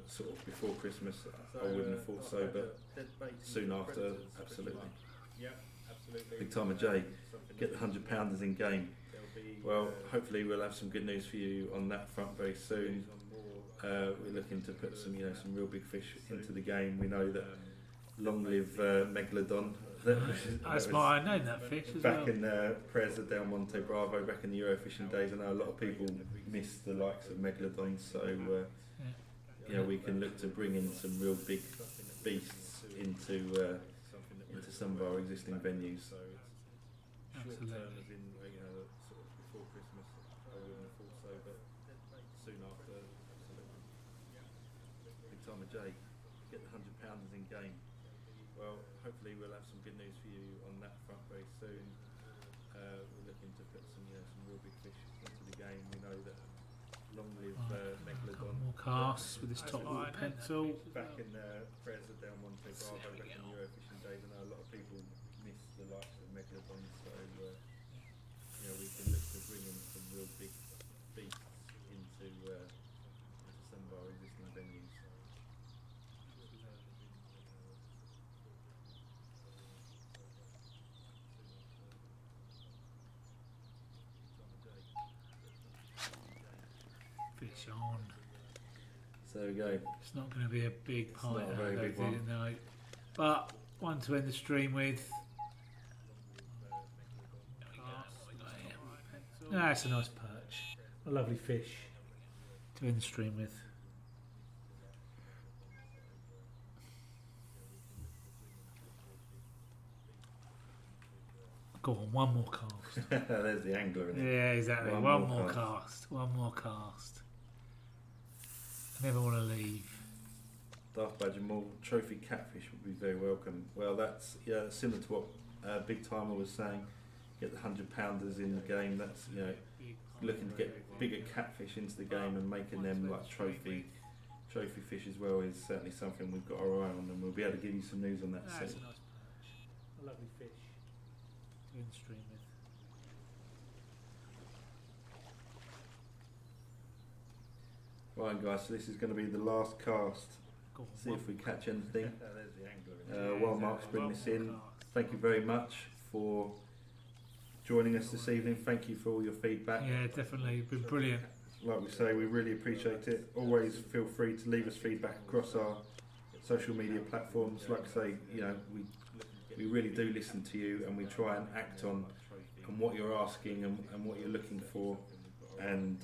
sort of before Christmas, I wouldn't have thought so, but soon after, absolutely. Big Time of J, get the 100-pounders in game. Well, hopefully we'll have some good news for you on that front very soon. We're looking to put some real big fish into the game. We know that long live Megalodon.
That's why I know that fish as
back in Prez at Del Monte Bravo, back in the Eurofishing days. I know a lot of people miss the likes of Megalodon, so we can look to bring in some real big beasts into some of our existing venues.
Absolutely.
Before Christmas, I wouldn't have thought so, but soon after, absolutely. Big Time of J, get the 100-pounders in game. Well, hopefully we'll have some good news for you on that front very soon. We're looking to put some real big fish into the game. We know that long live Megalodon.
More casts with this top water pencil.
Back in Prez at Del Monte Bravo, back in the Eurofishing days, I know a lot of people miss the likes of Megalodon, so we can look to bring in some real big beasts into some of our existing venues.
fish on.
So there we go.
It's not going to be a big pint,
not a very big one.
No. But one to end the stream with. No, it's a nice perch. A lovely fish to end the stream with. Go on, one more cast.
There's the angler in it.
Yeah, exactly. One more cast. One more cast. I never want to leave.
Darth Badger Mall trophy catfish would be very welcome. Well, that's similar to what Big Timer was saying. Get the 100-pounders in the game. That's looking to get bigger catfish into the game and making them like trophy fish as well is certainly something we've got our eye on, and we'll be able to give you some news on that soon.
It's a nice perch. A lovely fish to end the stream with.
Right, guys, so this is going to be the last cast. See if we catch anything. While Mark's bringing this in, thank you very much for joining us this evening. Thank you for all your feedback.
Yeah, definitely. Been brilliant.
Like we say, we really appreciate it. Always feel free to leave us feedback across our social media platforms. Like I say, we really do listen to you, and we try and act on what you're asking and what you're looking for. And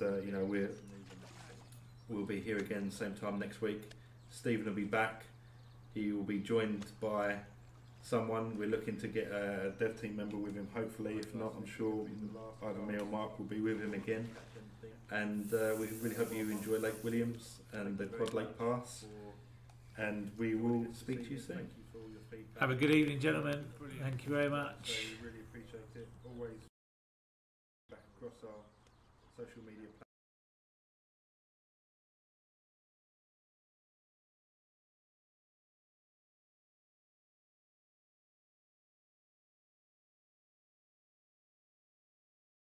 we'll be here again same time next week. Stephen will be back. He will be joined by someone. We're looking to get a dev team member with him, hopefully. If not, I'm sure either me or Mark will be with him again. And we really hope you enjoy Lake Williams and the Quad Lake Pass. And we will speak to you soon.
Have a good evening, gentlemen. Thank you very much.